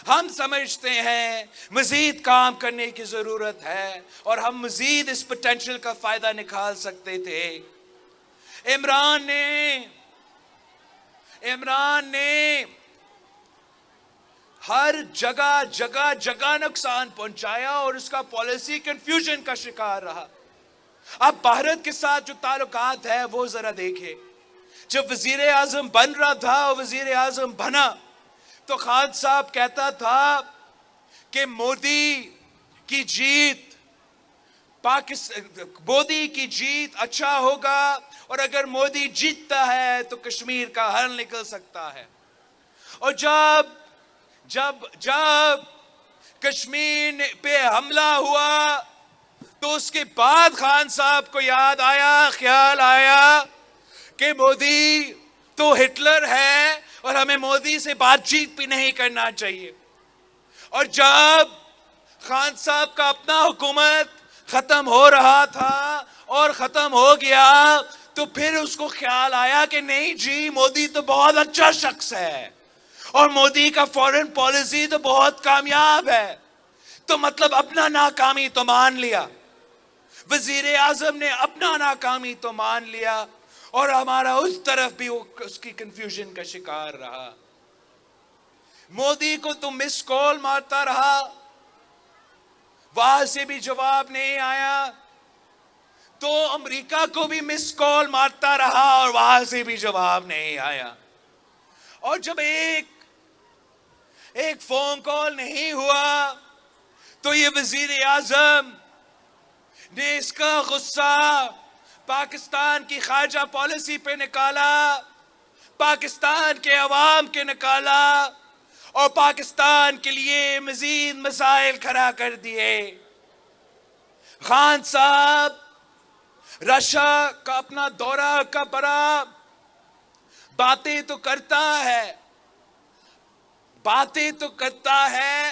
Speaker 1: ہم سمجھتے ہیں مزید کام کرنے کی ضرورت ہے, اور ہم مزید اس پوٹینشل کا فائدہ نکال سکتے تھے. عمران نے ہر جگہ نقصان پہنچایا اور اس کا پالیسی کنفیوژن کا شکار رہا. اب بھارت کے ساتھ جو تعلقات ہے وہ ذرا دیکھیں. جب وزیر اعظم بن رہا تھا, وزیر اعظم بنا تو خان صاحب کہتا تھا کہ مودی کی جیت اچھا ہوگا, اور اگر مودی جیتتا ہے تو کشمیر کا حل نکل سکتا ہے. اور جب کشمیر پہ حملہ ہوا تو اس کے بعد خان صاحب کو خیال آیا کہ مودی تو ہٹلر ہے اور ہمیں مودی سے بات چیت بھی نہیں کرنا چاہیے. اور جب خان صاحب کا اپنا حکومت ختم ہو رہا تھا اور ختم ہو گیا تو پھر اس کو خیال آیا کہ نہیں جی, مودی تو بہت اچھا شخص ہے اور مودی کا فورن پالیسی تو بہت کامیاب ہے, تو مطلب اپنا ناکامی تو مان لیا. وزیر اعظم نے اپنا ناکامی تو مان لیا, اور ہمارا اس طرف بھی اس کی کنفیوژن کا شکار رہا. مودی کو تو مس کال مارتا رہا, وہاں سے بھی جواب نہیں آیا, تو امریکہ کو بھی مس کال مارتا رہا اور وہاں سے بھی جواب نہیں آیا. اور جب ایک فون کال نہیں ہوا تو یہ وزیر اعظم نے اس کا غصہ پاکستان کی خارجہ پالیسی پہ نکالا، پاکستان کے عوام کے نکالا اور پاکستان کے لیے مزید مسائل کھڑا کر دیے۔ خان صاحب رشیا کا اپنا دورہ کا برا باتیں تو کرتا ہے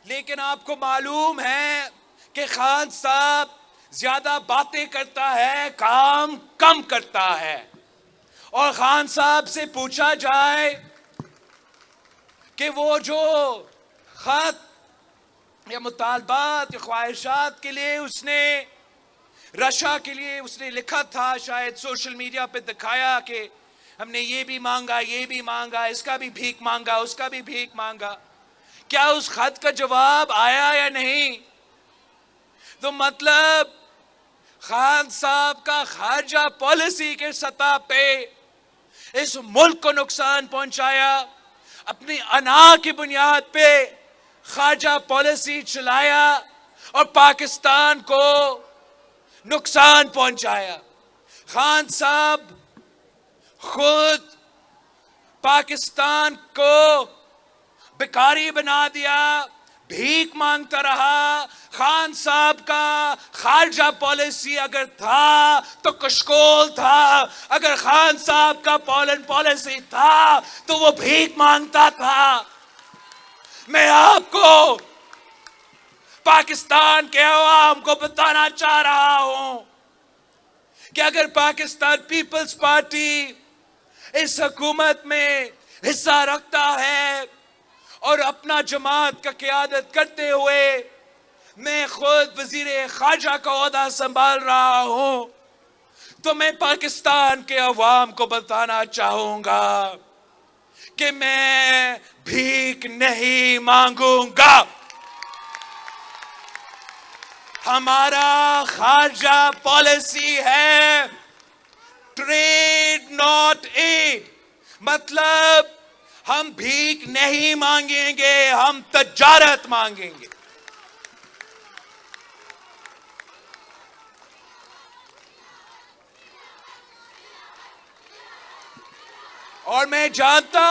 Speaker 1: لیکن آپ کو معلوم ہے کہ خان صاحب زیادہ باتیں کرتا ہے، کام کم کرتا ہے۔ اور خان صاحب سے پوچھا جائے کہ وہ جو خط یا مطالبات یا خواہشات کے لیے اس نے رشیا کے لیے اس نے لکھا تھا، شاید سوشل میڈیا پہ دکھایا کہ ہم نے یہ بھی مانگا، یہ بھی مانگا، اس کا بھی بھیک مانگا، اس کا بھی بھیک مانگا، کیا اس خط کا جواب آیا یا نہیں؟ تو مطلب خان صاحب کا خارجہ پالیسی کے سطح پہ اس ملک کو نقصان پہنچایا، اپنی انا کی بنیاد پہ خارجہ پالیسی چلایا اور پاکستان کو نقصان پہنچایا۔ خان صاحب خود پاکستان کو بھکاری بنا دیا، بھیک مانگتا رہا۔ خان صاحب کا خارجہ پالیسی اگر تھا تو کشکول تھا، اگر خان صاحب کا پالیسی تھا تو وہ بھیک مانگتا تھا۔ میں آپ کو پاکستان کے عوام کو بتانا چاہ رہا ہوں کہ اگر پاکستان پیپلز پارٹی اس حکومت میں حصہ رکھتا ہے اور اپنا جماعت کا قیادت کرتے ہوئے میں خود وزیر خارجہ کا عہدہ سنبھال رہا ہوں تو میں پاکستان کے عوام کو بتانا چاہوں گا کہ میں بھیک نہیں مانگوں گا۔ ہمارا خارجہ پالیسی ہے ٹریڈ ناٹ ایڈ، مطلب ہم بھیک نہیں مانگیں گے، ہم تجارت مانگیں گے۔ اور میں جانتا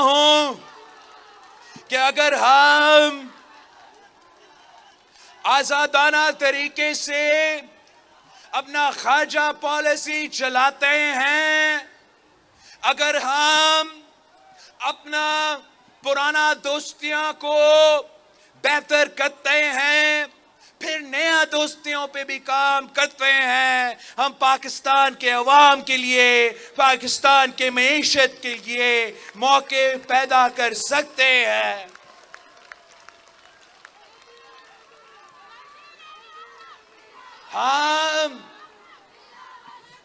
Speaker 1: ہوں کہ اگر ہم آزادانہ طریقے سے اپنا خارجہ پالیسی چلاتے ہیں، اگر ہم اپنا پرانا دوستیاں کو بہتر کرتے ہیں، پھر نیا دوستیوں پہ بھی کام کرتے ہیں، ہم پاکستان کے عوام کے لیے، پاکستان کے معیشت کے لیے موقع پیدا کر سکتے ہیں۔ ہم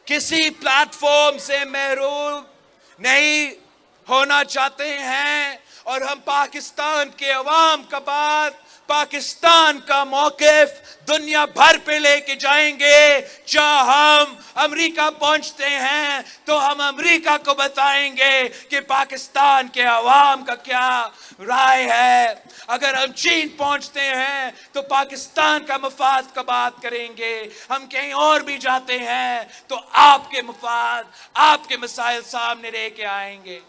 Speaker 1: کسی پلیٹ فارم سے محروم نہیں ہونا چاہتے ہیں اور ہم پاکستان کے عوام کا بات، پاکستان کا موقف دنیا بھر پہ لے کے جائیں گے۔ جہاں ہم امریکہ پہنچتے ہیں تو ہم امریکہ کو بتائیں گے کہ پاکستان کے عوام کا کیا رائے ہے۔ اگر ہم چین پہنچتے ہیں تو پاکستان کا مفاد کا بات کریں گے۔ ہم کہیں اور بھی جاتے ہیں تو آپ کے مفاد، آپ کے مسائل سامنے لے کے آئیں گے۔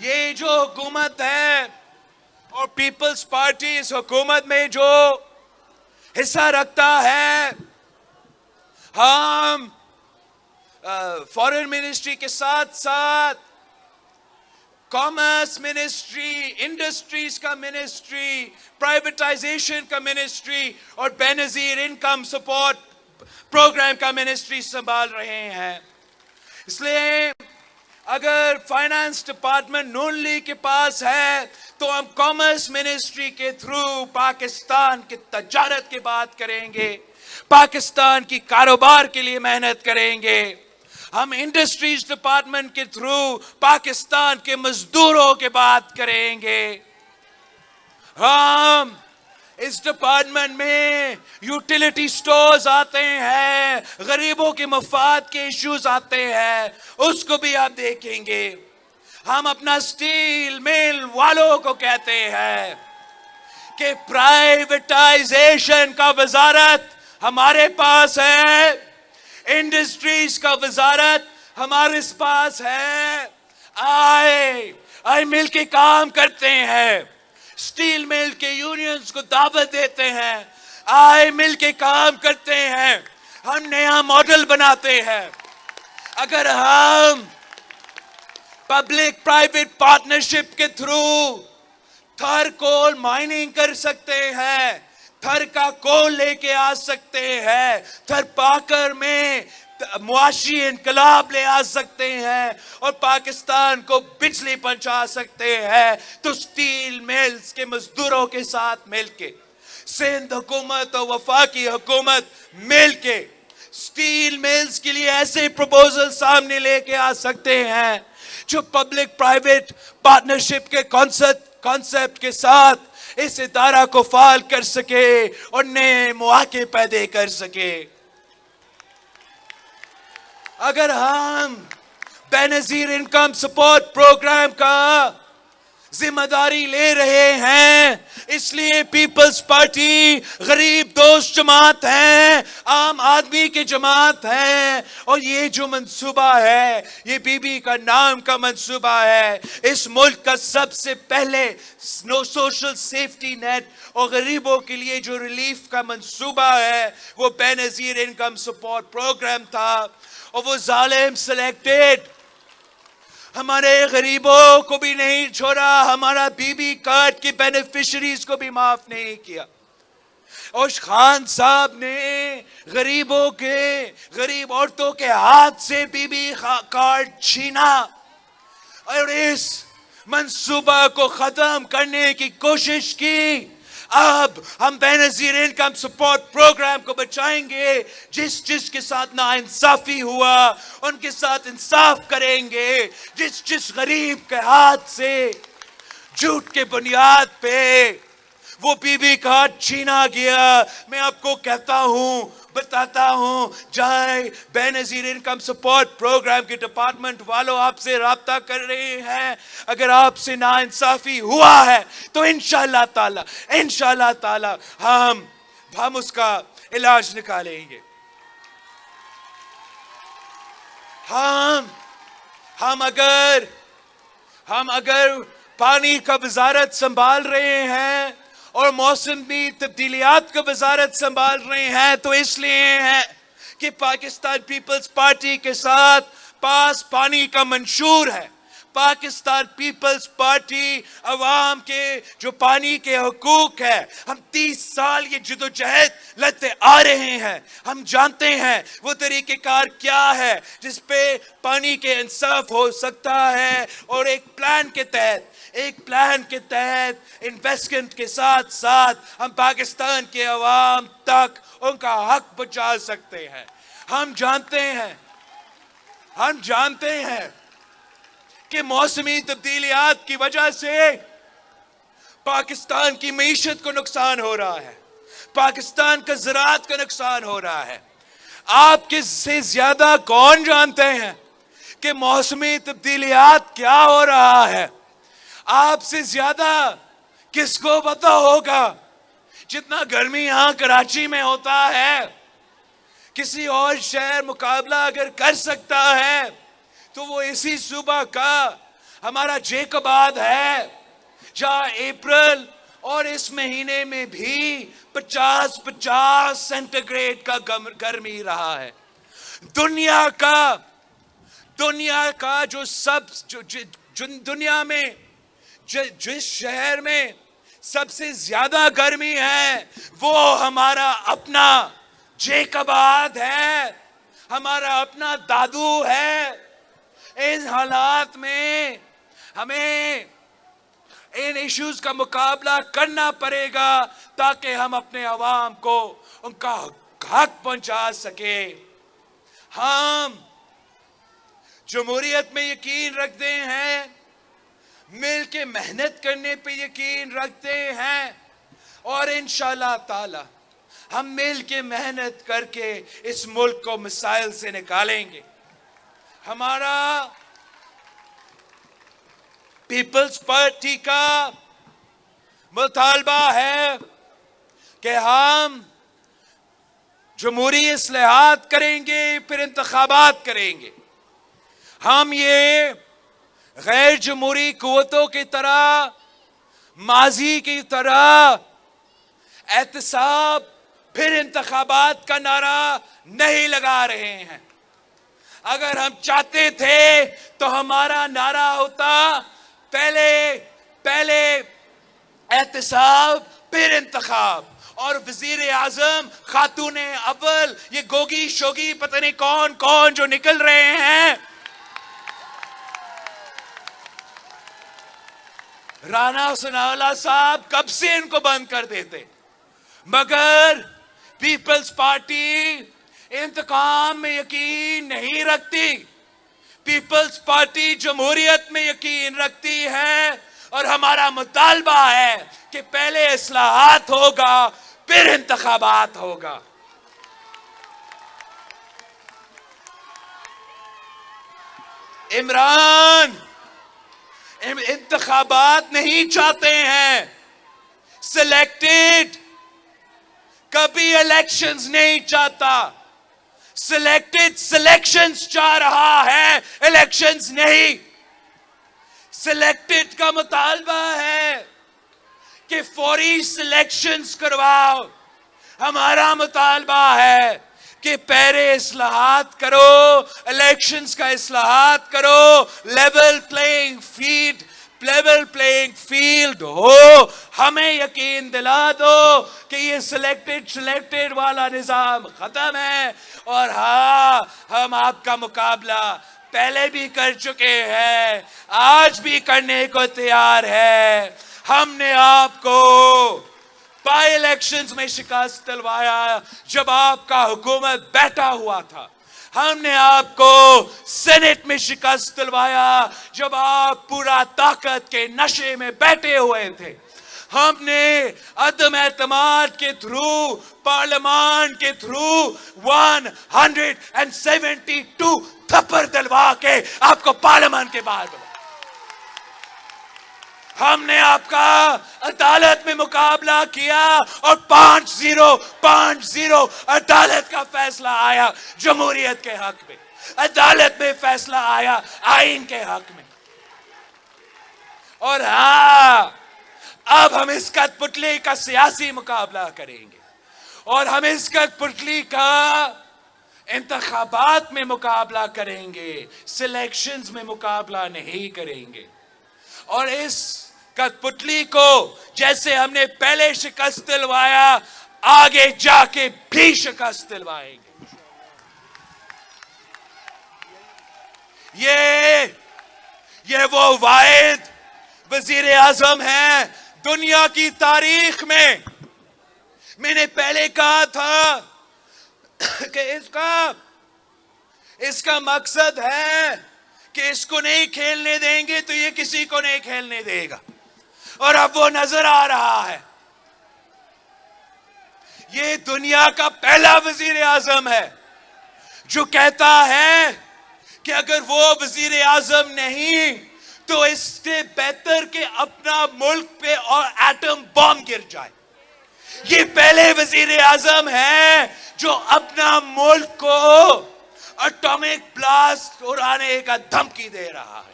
Speaker 1: یہ جو حکومت ہے اور پیپلز پارٹی اس حکومت میں جو حصہ رکھتا ہے، ہم فارن منسٹری کے ساتھ ساتھ کامرس منسٹری، انڈسٹریز کا منسٹری، پرائیویٹائزیشن کا منسٹری اور بے نظیر انکم سپورٹ پروگرام کا منسٹری سنبھال رہے ہیں۔ اس لیے اگر فائنانس ڈپارٹمنٹ نون لیگ کے پاس ہے تو ہم کامرس منسٹری کے تھرو پاکستان کی تجارت کی بات کریں گے، پاکستان کی کاروبار کے لیے محنت کریں گے۔ ہم انڈسٹریز ڈپارٹمنٹ کے تھرو پاکستان کے مزدوروں کی بات کریں گے۔ ہم اس ڈپارٹمنٹ میں یوٹیلیٹی سٹورز آتے ہیں, غریبوں کے مفاد کے ایشوز آتے ہیں, اس کو بھی آپ دیکھیں گے. ہم اپنا سٹیل مل والوں کو کہتے ہیں کہ پرائیویٹائزیشن کا وزارت ہمارے پاس ہے, انڈسٹریز کا وزارت ہمارے پاس ہے. آئے مل کے کام کرتے ہیں, سٹیل مل کے یونینز کو دعوت دیتے ہیں, آئے مل کے کام کرتے ہیں, ہم نیا ماڈل بناتے ہیں. اگر ہم پبلک پرائیویٹ پارٹنرشپ کے تھرو تھر کول مائننگ کر سکتے ہیں, تھر کا کول لے کے آ سکتے ہیں, تھر پاکر میں معاشی انقلاب لے آ سکتے ہیں اور پاکستان کو بجلی پہنچا سکتے ہیں, تو سٹیل ملز کے مزدوروں کے ساتھ مل کے, سندھ حکومت اور وفاقی حکومت مل کے سٹیل ملز کے لیے ایسے پروپوزل سامنے لے کے آ سکتے ہیں جو پبلک پرائیویٹ پارٹنرشپ کے کانسیپٹ کے ساتھ اس ادارہ کو فعال کر سکے اور نئے مواقع پیدا کر سکے. اگر ہم بے نظیر انکم سپورٹ پروگرام کا ذمہ داری لے رہے ہیں, اس لیے پیپلز پارٹی غریب دوست جماعت ہے, عام آدمی کی جماعت ہے, اور یہ جو منصوبہ ہے یہ بی بی کا نام کا منصوبہ ہے. اس ملک کا سب سے پہلے سوشل سیفٹی نیٹ اور غریبوں کے لیے جو ریلیف کا منصوبہ ہے وہ بے نظیر انکم سپورٹ پروگرام تھا, اور وہ ظالم سلیکٹڈ ہمارے غریبوں کو بھی نہیں چھوڑا, ہمارا بی بی کارڈ کی بینیفیشریز کو بھی معاف نہیں کیا. اور خان صاحب نے غریب عورتوں کے ہاتھ سے بی بی کارڈ چھینا اور اس منصوبہ کو ختم کرنے کی کوشش کی. اب ہم بے نظیر انکم سپورٹ پروگرام کو بچائیں گے. جس کے ساتھ ناانصافی ہوا ان کے ساتھ انصاف کریں گے. جس غریب کے ہاتھ سے جھوٹ کے بنیاد پہ وہ بی بی کارڈ چھینا گیا, میں آپ کو کہتا ہوں, بتاتا ہوں, جائے بے نظیر انکم سپورٹ پروگرام کے ڈپارٹمنٹ والوں آپ سے رابطہ کر رہے ہیں. اگر آپ سے ناانصافی ہوا ہے تو انشاءاللہ تعالی ہم اس کا علاج نکالیں گے. ہم اگر پانی کا وزارت سنبھال رہے ہیں اور موسمی تبدیلیات کا وزارت سنبھال رہے ہیں تو اس لیے ہے کہ پاکستان پیپلز پارٹی کے ساتھ پاس پانی کا منشور ہے. پاکستان پیپلز پارٹی عوام کے جو پانی کے حقوق ہے, ہم 30 سال یہ جدوجہد لڑتے آ رہے ہیں. ہم جانتے ہیں وہ طریقہ کار کیا ہے جس پہ پانی کے انصاف ہو سکتا ہے, اور ایک پلان کے تحت انویسٹمنٹ کے ساتھ ساتھ ہم پاکستان کے عوام تک ان کا حق پہنچا سکتے ہیں. ہم جانتے ہیں کہ موسمی تبدیلیات کی وجہ سے پاکستان کی معیشت کو نقصان ہو رہا ہے, پاکستان کا زراعت کا نقصان ہو رہا ہے. آپ کے سے زیادہ کون جانتے ہیں کہ موسمی تبدیلیات کیا ہو رہا ہے؟ آپ سے زیادہ کس کو پتا ہوگا؟ جتنا گرمی یہاں کراچی میں ہوتا ہے, کسی اور شہر مقابلہ اگر کر سکتا ہے تو وہ اسی صوبہ کا ہمارا جیکباد ہے, جہاں اپریل اور اس مہینے میں بھی 50 سینٹی گریڈ کا گرمی رہا ہے. دنیا کا دنیا میں جس شہر میں سب سے زیادہ گرمی ہے وہ ہمارا اپنا جیکباد ہے, ہمارا اپنا دادو ہے. ان حالات میں ہمیں ان ایشوز کا مقابلہ کرنا پڑے گا تاکہ ہم اپنے عوام کو ان کا حق پہنچا سکے. ہم جمہوریت میں یقین رکھتے ہیں, مل کے محنت کرنے پہ یقین رکھتے ہیں. اور انشاءاللہ تعالی ہم مل کے محنت کر کے اس ملک کو مسائل سے نکالیں گے. ہمارا پیپلز پارٹی کا مطالبہ ہے کہ ہم جمہوری اصلاحات کریں گے، پھر انتخابات کریں گے. ہم یہ غیر جمہوری قوتوں کی طرح، ماضی کی طرح احتساب پھر انتخابات کا نعرہ نہیں لگا رہے ہیں. اگر ہم چاہتے تھے تو ہمارا نعرہ ہوتا پہلے احتساب پھر انتخاب. اور وزیر اعظم، خاتون اول، یہ گوگی شوگی پتہ نہیں کون کون جو نکل رہے ہیں، رانا ثناءاللہ صاحب کب سے ان کو بند کر دیتے. مگر پیپلز پارٹی انتقام میں یقین نہیں رکھتی. پیپلز پارٹی جمہوریت میں یقین رکھتی ہے، اور ہمارا مطالبہ ہے کہ پہلے اصلاحات ہوگا پھر انتخابات ہوگا. عمران انتخابات نہیں چاہتے ہیں، سلیکٹڈ. کبھی الیکشنز نہیں چاہتا، سلیکٹڈ سلیکشنز چاہ رہا ہے، الیکشنز نہیں. سلیکٹڈ کا مطالبہ ہے کہ فوری سلیکشنز کرواؤ. ہمارا مطالبہ ہے کہ پہلے اصلاحات کرو، الیکشنز کا اصلاحات کرو، لیول پلینگ فیلڈ ہو. ہمیں یقین دلا دو کہ یہ سلیکٹڈ والا نظام ختم ہے. اور ہاں، ہم آپ کا مقابلہ پہلے بھی کر چکے ہیں، آج بھی کرنے کو تیار ہے. ہم نے آپ کو بائی الیکشنز میں شکست دلوایا جب آپ کا حکومت بیٹھا ہوا تھا. ہم نے آپ کو سینٹ میں شکست دلوایا جب آپ پورا طاقت کے نشے میں بیٹھے ہوئے تھے. ہم نے عدم اعتماد کے تھرو، پارلیمان کے تھرو 172 تھپڑ دلوا کے آپ کو پارلیمان کے باہر بلا. ہم نے آپ کا عدالت میں مقابلہ کیا اور 5-0 عدالت کا فیصلہ آیا جمہوریت کے حق میں. عدالت میں فیصلہ آیا آئین کے حق میں. اور ہاں، اب ہم اس کٹ پتلی کا سیاسی مقابلہ کریں گے، اور ہم اس کٹ پتلی کا انتخابات میں مقابلہ کریں گے، سلیکشنز میں مقابلہ نہیں کریں گے. اور اس کٹ پتلی کو جیسے ہم نے پہلے شکست دلوایا، آگے جا کے بھی شکست دلوائیں گے. یہ وہ واحد وزیر اعظم ہیں دنیا کی تاریخ میں. میں نے پہلے کہا تھا کہ اس کا مقصد ہے کہ اس کو نہیں کھیلنے دیں گے تو یہ کسی کو نہیں کھیلنے دے گا. اور اب وہ نظر آ رہا ہے. یہ دنیا کا پہلا وزیر اعظم ہے جو کہتا ہے کہ اگر وہ وزیر اعظم نہیں تو اس سے بہتر کہ اپنا ملک پہ اور ایٹم بم گر جائے. یہ پہلے وزیر اعظم ہے جو اپنا ملک کو اٹامک بلاسٹ اڑانے کا دھمکی دے رہا ہے.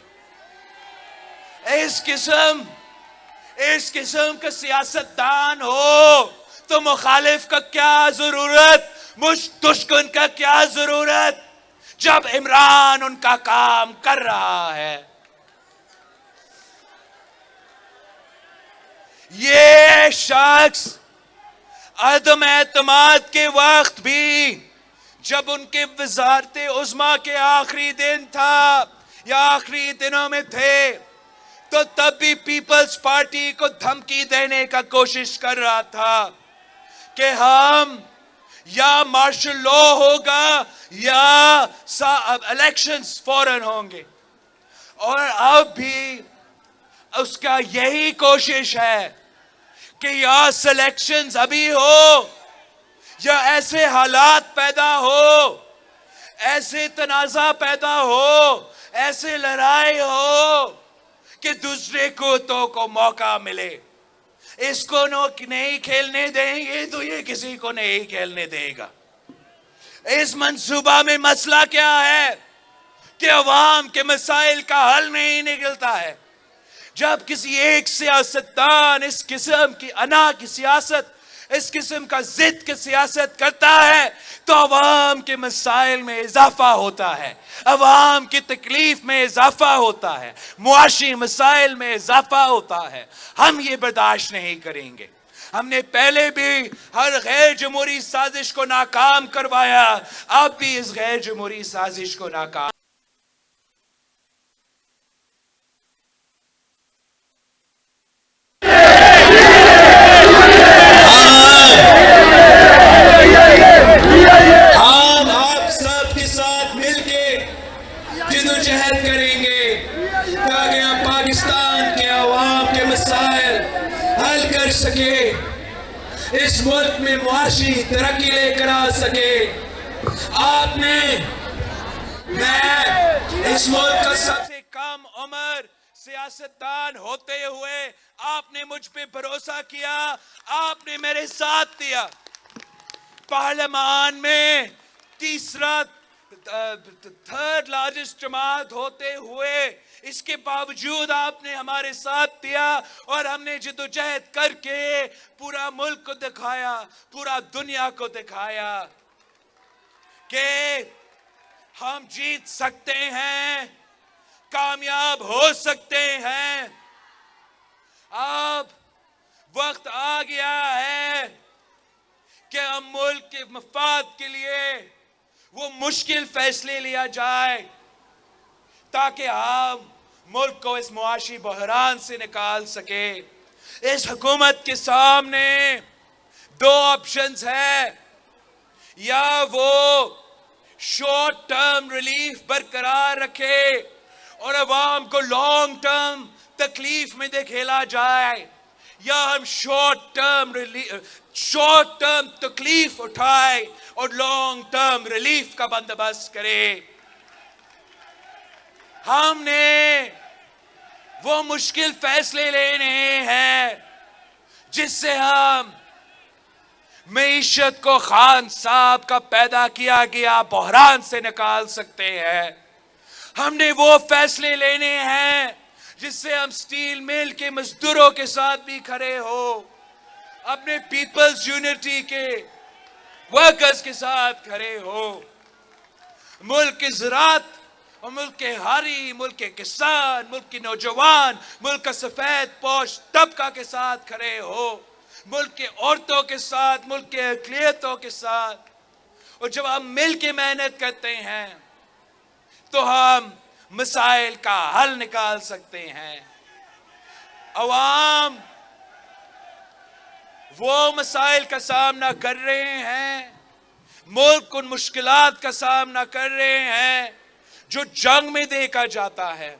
Speaker 1: اس قسم کا سیاستدان ہو تو مخالف کا کیا ضرورت، دشمن کا کیا ضرورت، جب عمران ان کا کام کر رہا ہے. یہ شخص عدم اعتماد کے وقت بھی، جب ان کے وزارت عظمیٰ کے آخری دن تھا یا آخری دنوں میں تھے، تو تب بھی پیپلز پارٹی کو دھمکی دینے کا کوشش کر رہا تھا کہ ہم یا مارشل لا ہوگا یا الیکشنز فوراً ہوں گے. اور اب بھی اس کا یہی کوشش ہے کہ یا سلیکشنز ابھی ہو یا ایسے حالات پیدا ہو, ایسے تنازع پیدا ہو, ایسے لڑائی ہو کہ دوسرے کو موقع ملے. اس کو نہیں کھیلنے دیں گے تو یہ کسی کو نہیں کھیلنے دے گا. اس منصوبہ میں مسئلہ کیا ہے کہ عوام کے مسائل کا حل نہیں نکلتا ہے. جب کسی ایک سیاستدان اس قسم کی انا کی سیاست, اس قسم کا ضد کی سیاست کرتا ہے تو عوام کے مسائل میں اضافہ ہوتا ہے, عوام کی تکلیف میں اضافہ ہوتا ہے, معاشی مسائل میں اضافہ ہوتا ہے. ہم یہ برداشت نہیں کریں گے. ہم نے پہلے بھی ہر غیر جمہوری سازش کو ناکام کروایا, اب بھی اس غیر جمہوری سازش کو ناکام. ہم آپ سب کے ساتھ مل کے جدوجہد کریں گے تاکہ ہم پاکستان کے عوام کے مسائل حل کر سکے, اس ملک میں معاشی ترقی لے کر آ سکے. آپ نے, میں اس ملک کا سب سے کم عمر سیاستدان ہوتے ہوئے آپ نے مجھ پہ بھروسہ کیا, آپ نے میرے ساتھ دیا. پارلیمان میں تھرڈ لارجسٹ جماعت ہوتے ہوئے اس کے باوجود آپ نے ہمارے ساتھ دیا اور ہم نے جدوجہد کر کے پورا ملک کو دکھایا, پورا دنیا کو دکھایا کہ ہم جیت سکتے ہیں, کامیاب ہو سکتے ہیں. اب وقت آ گیا ہے کہ ہم ملک کے مفاد کے لیے وہ مشکل فیصلے لیا جائے تاکہ ہم ملک کو اس معاشی بحران سے نکال سکے. اس حکومت کے سامنے دو آپشنز ہیں, یا وہ شارٹ ٹرم ریلیف برقرار رکھے اور عوام کو لانگ ٹرم تکلیف میں دھکیلا جائے, یا ہم شارٹ ٹرم تکلیف اٹھائے اور لانگ ٹرم ریلیف کا بندوبست کرے. ہم نے وہ مشکل فیصلے لینے ہیں جس سے ہم معیشت کو خان صاحب کا پیدا کیا گیا بحران سے نکال سکتے ہیں. ہم نے وہ فیصلے لینے ہیں جس سے ہم سٹیل مل کے مزدوروں کے ساتھ بھی کھڑے ہو, اپنے پیپلز یونٹی کے ورکرز کے ساتھ کھڑے ہو, ملک کی زراعت اور ملک کے ہاری, ملک کے کسان, ملک کے نوجوان, ملک کا سفید پوش طبقہ کے ساتھ کھڑے ہو, ملک کے عورتوں کے ساتھ, ملک کے اقلیتوں کے ساتھ. اور جب ہم مل کے محنت کرتے ہیں تو ہم مسائل کا حل نکال سکتے ہیں. عوام وہ مسائل کا سامنا کر رہے ہیں, ملک ان مشکلات کا سامنا کر رہے ہیں جو جنگ میں دیکھا جاتا ہے.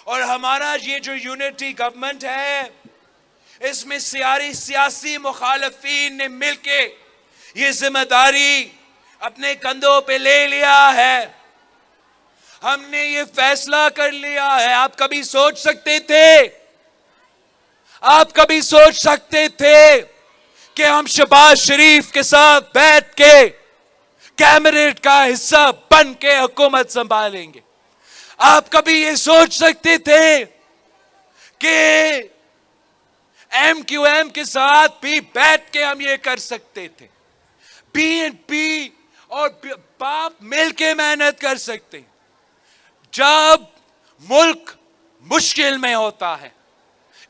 Speaker 1: اور ہمارا یہ جو یونٹی گورنمنٹ ہے اس میں سیاسی مخالفین نے مل کے یہ ذمہ داری اپنے کندھوں پہ لے لیا ہے. ہم نے یہ فیصلہ کر لیا ہے. آپ کبھی سوچ سکتے تھے کہ ہم شہباز شریف کے ساتھ بیٹھ کے کیبنٹ کا حصہ بن کے حکومت سنبھالیں گے؟ آپ کبھی یہ سوچ سکتے تھے کہ ایم کیو ایم کے ساتھ بھی بیٹھ کے ہم یہ کر سکتے تھے؟ پی این پی اور باپ مل کے محنت کر سکتے ہیں. جب ملک مشکل میں ہوتا ہے,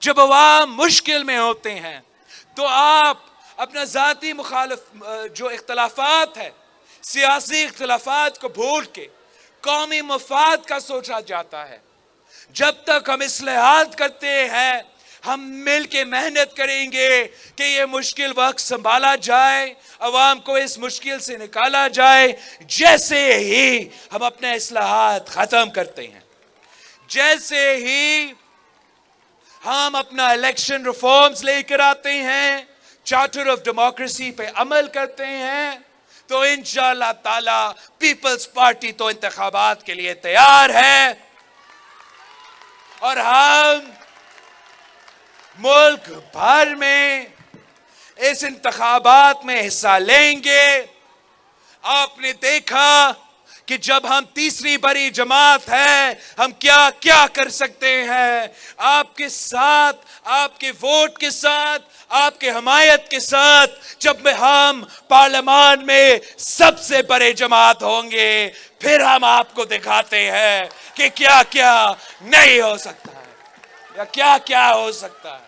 Speaker 1: جب عوام مشکل میں ہوتے ہیں تو آپ اپنا ذاتی جو اختلافات ہے, سیاسی اختلافات کو بھول کے قومی مفاد کا سوچا جاتا ہے. جب تک ہم اصلاحات کرتے ہیں ہم مل کے محنت کریں گے کہ یہ مشکل وقت سنبھالا جائے, عوام کو اس مشکل سے نکالا جائے. جیسے ہی ہم اپنے اصلاحات ختم کرتے ہیں, جیسے ہی ہم اپنا الیکشن ریفارمز لے کر آتے ہیں, چارٹر آف ڈیموکریسی پہ عمل کرتے ہیں, تو انشاءاللہ تعالی پیپلز پارٹی تو انتخابات کے لیے تیار ہے, اور ہم ملک بھر میں اس انتخابات میں حصہ لیں گے. آپ نے دیکھا کہ جب ہم تیسری بڑی جماعت ہے, ہم کیا کیا کر سکتے ہیں. آپ کے ساتھ, آپ کے ووٹ کے ساتھ, آپ کے حمایت کے ساتھ جب ہم پارلیمان میں سب سے بڑے جماعت ہوں گے, پھر ہم آپ کو دکھاتے ہیں کہ کیا کیا نہیں ہو سکتا ہے یا کیا کیا ہو سکتا ہے.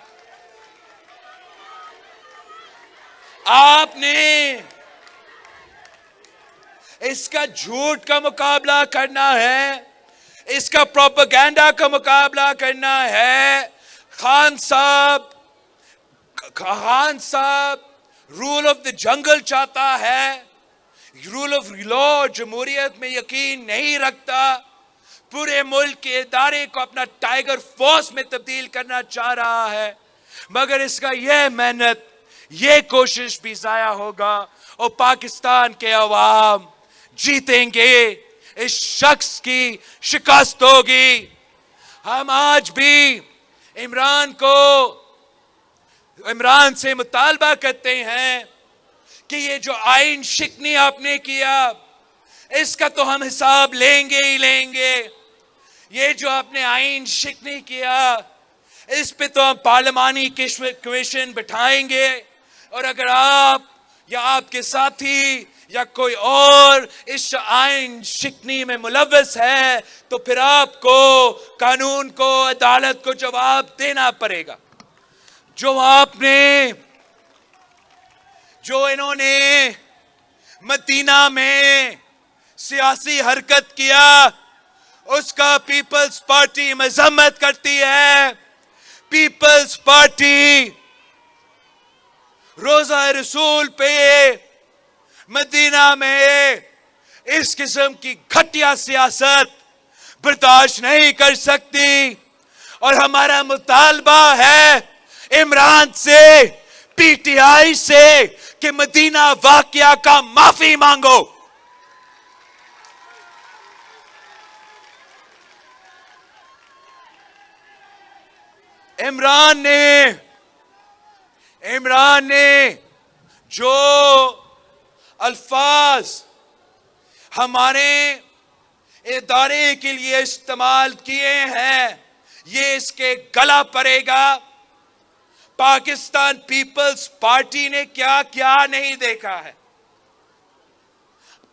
Speaker 1: آپ نے اس کا جھوٹ کا مقابلہ کرنا ہے, اس کا پروپیگنڈا کا مقابلہ کرنا ہے. خان صاحب رول آف دا جنگل چاہتا ہے, رول آف لا جمہوریت میں یقین نہیں رکھتا, پورے ملک کے ادارے کو اپنا ٹائیگر فورس میں تبدیل کرنا چاہ رہا ہے, مگر اس کا یہ محنت, یہ کوشش بھی ضائع ہوگا, اور پاکستان کے عوام جیتیں گے. اس شخص کی شکست ہوگی. ہم آج بھی عمران سے مطالبہ کرتے ہیں کہ یہ جو آئین شکنی آپ نے کیا, اس کا تو ہم حساب لیں گے ہی لیں گے. یہ جو آپ نے آئین شکنی کیا, اس پہ تو ہم پارلیمانی کمیشن بٹھائیں گے, اور اگر آپ یا آپ کے ساتھی یا کوئی اور اس آئین شکنی میں ملوث ہے, تو پھر آپ کو قانون کو, عدالت کو جواب دینا پڑے گا. جو انہوں نے مدینہ میں سیاسی حرکت کیا, اس کا پیپلز پارٹی مذمت کرتی ہے. پیپلز پارٹی روزہ رسول پہ مدینہ میں اس قسم کی گھٹیا سیاست برداشت نہیں کر سکتی, اور ہمارا مطالبہ ہے عمران سے, پی ٹی آئی سے, کہ مدینہ واقعہ کا معافی مانگو. عمران نے جو الفاظ ہمارے ادارے کے لیے استعمال کیے ہیں, یہ اس کے گلا پڑے گا. پاکستان پیپلز پارٹی نے کیا کیا نہیں دیکھا ہے.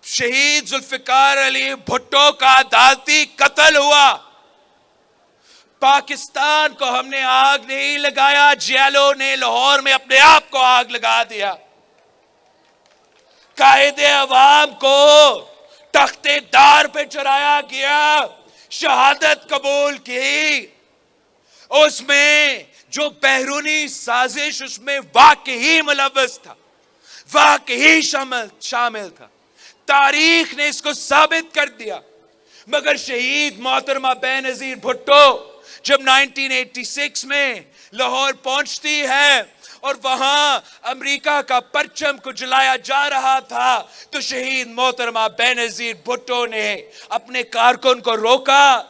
Speaker 1: شہید ذوالفقار علی بھٹو کا عدالتی قتل ہوا, پاکستان کو ہم نے آگ نہیں لگایا, جیلوں نے لاہور میں اپنے آپ کو آگ لگا دیا. قائد عوام کو تختے دار پہ چڑھایا گیا, شہادت قبول کی. اس میں جو بیرونی سازش اس میں واقعی ملوث تھا, واقعی شامل تھا. تاریخ نے اس کو ثابت کر دیا. مگر شہید محترمہ بے نظیر بھٹو جب 1986 میں لاہور پہنچتی ہے اور وہاں امریکہ کا پرچم کو جلایا جا رہا تھا, تو شہید محترمہ بے نظیر بھٹو نے اپنے کارکن کو روکا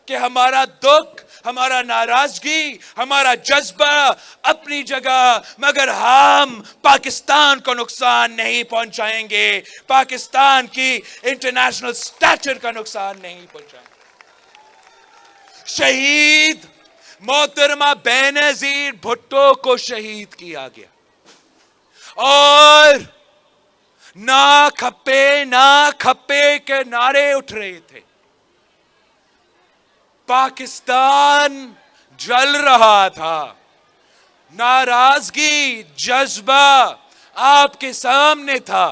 Speaker 1: کہ ہمارا دکھ, ہمارا ناراضگی, ہمارا جذبہ اپنی جگہ, مگر ہم پاکستان کو نقصان نہیں پہنچائیں گے, پاکستان کی انٹرنیشنل سٹیچر کا نقصان نہیں پہنچائیں گے. شہید محترمہ بے نظیر بھٹو کو شہید کیا گیا, اور نہ کھپے کے نعرے اٹھ رہے تھے. پاکستان جل رہا تھا, ناراضگی, جذبہ آپ کے سامنے تھا.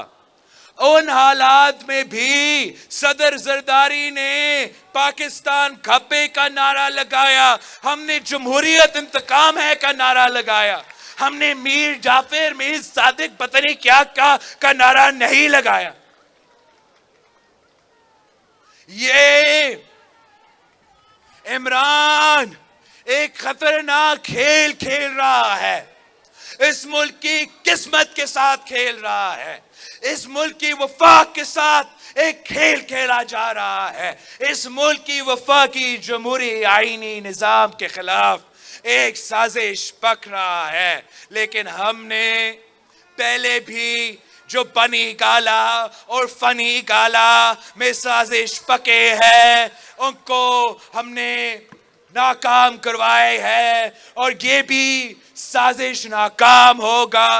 Speaker 1: ان حالات میں بھی صدر زرداری نے پاکستان کھپے کا نعرہ لگایا, ہم نے جمہوریت انتقام ہے کا نعرہ لگایا, ہم نے میر جعفر, میر صادق پتہ نہیں کیا کا نعرہ نہیں لگایا. یہ عمران ایک خطرناک کھیل کھیل رہا ہے. اس ملک کی قسمت کے ساتھ کھیل رہا ہے. اس ملک کی وفاق کے ساتھ ایک کھیل کھیلا جا رہا ہے. اس ملک کی وفاقی جمہوری آئینی نظام کے خلاف ایک سازش پک رہا ہے. لیکن ہم نے پہلے بھی جو بنی گالا اور فنی گالا میں سازش پکے ہیں ان کو ہم نے ناکام کروائے ہے، اور یہ بھی سازش ناکام ہوگا.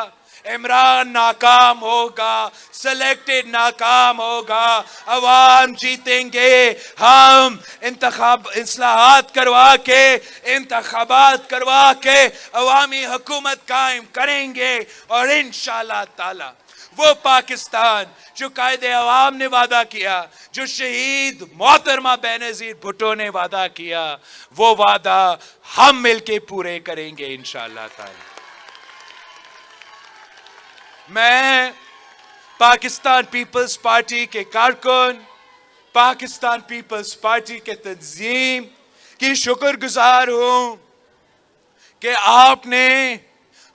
Speaker 1: عمران ناکام ہوگا، سلیکٹڈ ناکام ہوگا، عوام جیتیں گے. ہم اصلاحات کروا کے، انتخابات کروا کے عوامی حکومت قائم کریں گے، اور انشاءاللہ تعالی وہ پاکستان جو قائد عوام نے وعدہ کیا، جو شہید محترمہ بینظیر بھٹو نے وعدہ کیا، وہ وعدہ ہم مل کے پورے کریں گے انشاءاللہ تعالی. میں پاکستان پیپلز پارٹی کے کارکن، پاکستان پیپلز پارٹی کے تنظیم کی شکر گزار ہوں کہ آپ نے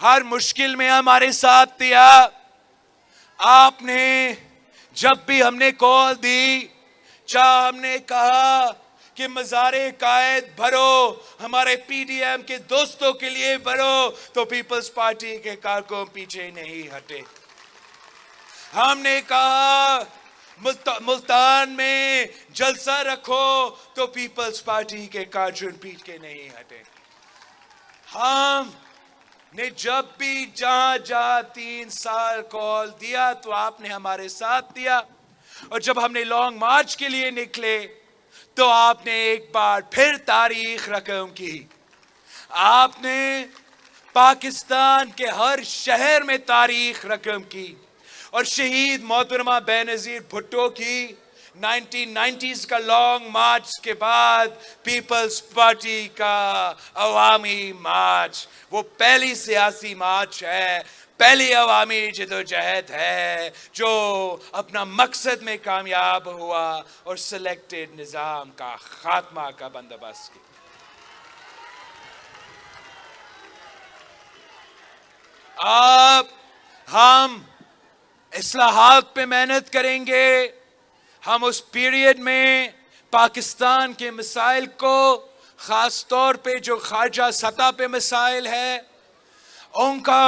Speaker 1: ہر مشکل میں ہمارے ساتھ دیا. آپ نے جب بھی ہم نے کال دی، چاہے ہم نے کہا کہ مزار قائد بھرو، ہمارے پی ڈی ایم کے دوستوں کے لیے بھرو، تو پیپلز پارٹی کے کارکن پیچھے نہیں ہٹے. ہم نے کہا ملتان میں جلسہ رکھو، تو پیپلز پارٹی کے کارکن پیچھے نہیں ہٹے. ہم نے جب بھی جہاں 3 سال کال دیا تو آپ نے ہمارے ساتھ دیا، اور جب ہم نے لانگ مارچ کے لیے نکلے تو آپ نے ایک بار پھر تاریخ رقم کی. آپ نے پاکستان کے ہر شہر میں تاریخ رقم کی، اور شہید محترمہ بینظیر بھٹو کی 1990s کا لانگ مارچ کے بعد پیپلز پارٹی کا عوامی مارچ، وہ پہلی سیاسی مارچ ہے، پہلی عوامی جدوجہد ہے جو اپنا مقصد میں کامیاب ہوا اور سلیکٹڈ نظام کا خاتمہ کا بندوبست کیا. اب ہم اصلاحات پہ محنت کریں گے. ہم اس پیریڈ میں پاکستان کے مسائل کو، خاص طور پہ جو خارجہ سطح پہ مسائل ہے، ان کا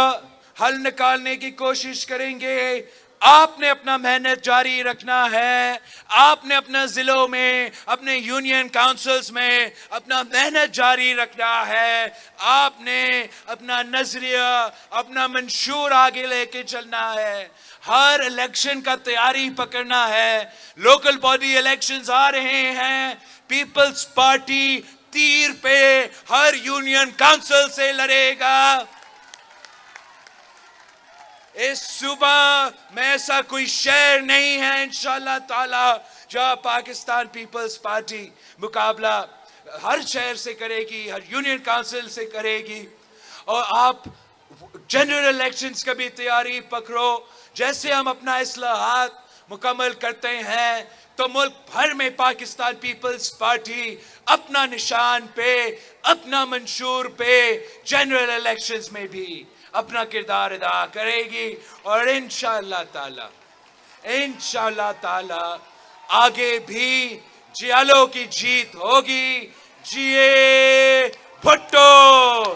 Speaker 1: حل نکالنے کی کوشش کریں گے. آپ نے اپنا محنت جاری رکھنا ہے. آپ نے اپنا ضلعوں میں، اپنے یونین کاؤنسلز میں اپنا محنت جاری رکھنا ہے. آپ نے اپنا نظریہ، اپنا منشور آگے لے کے چلنا ہے. ہر الیکشن کا تیاری پکڑنا ہے. لوکل باڈی الیکشنز آ رہے ہیں. پیپلز پارٹی تیر پہ ہر یونین کاؤنسل سے لڑے گا. اس صوبہ میں ایسا کوئی شہر نہیں ہے انشاءاللہ تعالی جہاں پاکستان پیپلز پارٹی مقابلہ ہر شہر سے کرے گی، ہر یونین کاؤنسل سے کرے گی. اور آپ جنرل الیکشنز کا بھی تیاری پکڑو. جیسے ہم اپنا اصلاحات مکمل کرتے ہیں تو ملک بھر میں پاکستان پیپلز پارٹی اپنا نشان پہ، اپنا منشور پہ جنرل الیکشنز میں بھی اپنا کردار ادا کرے گی. اور انشاءاللہ تعالی آگے بھی جیالو کی جیت ہوگی. جیے بھٹو.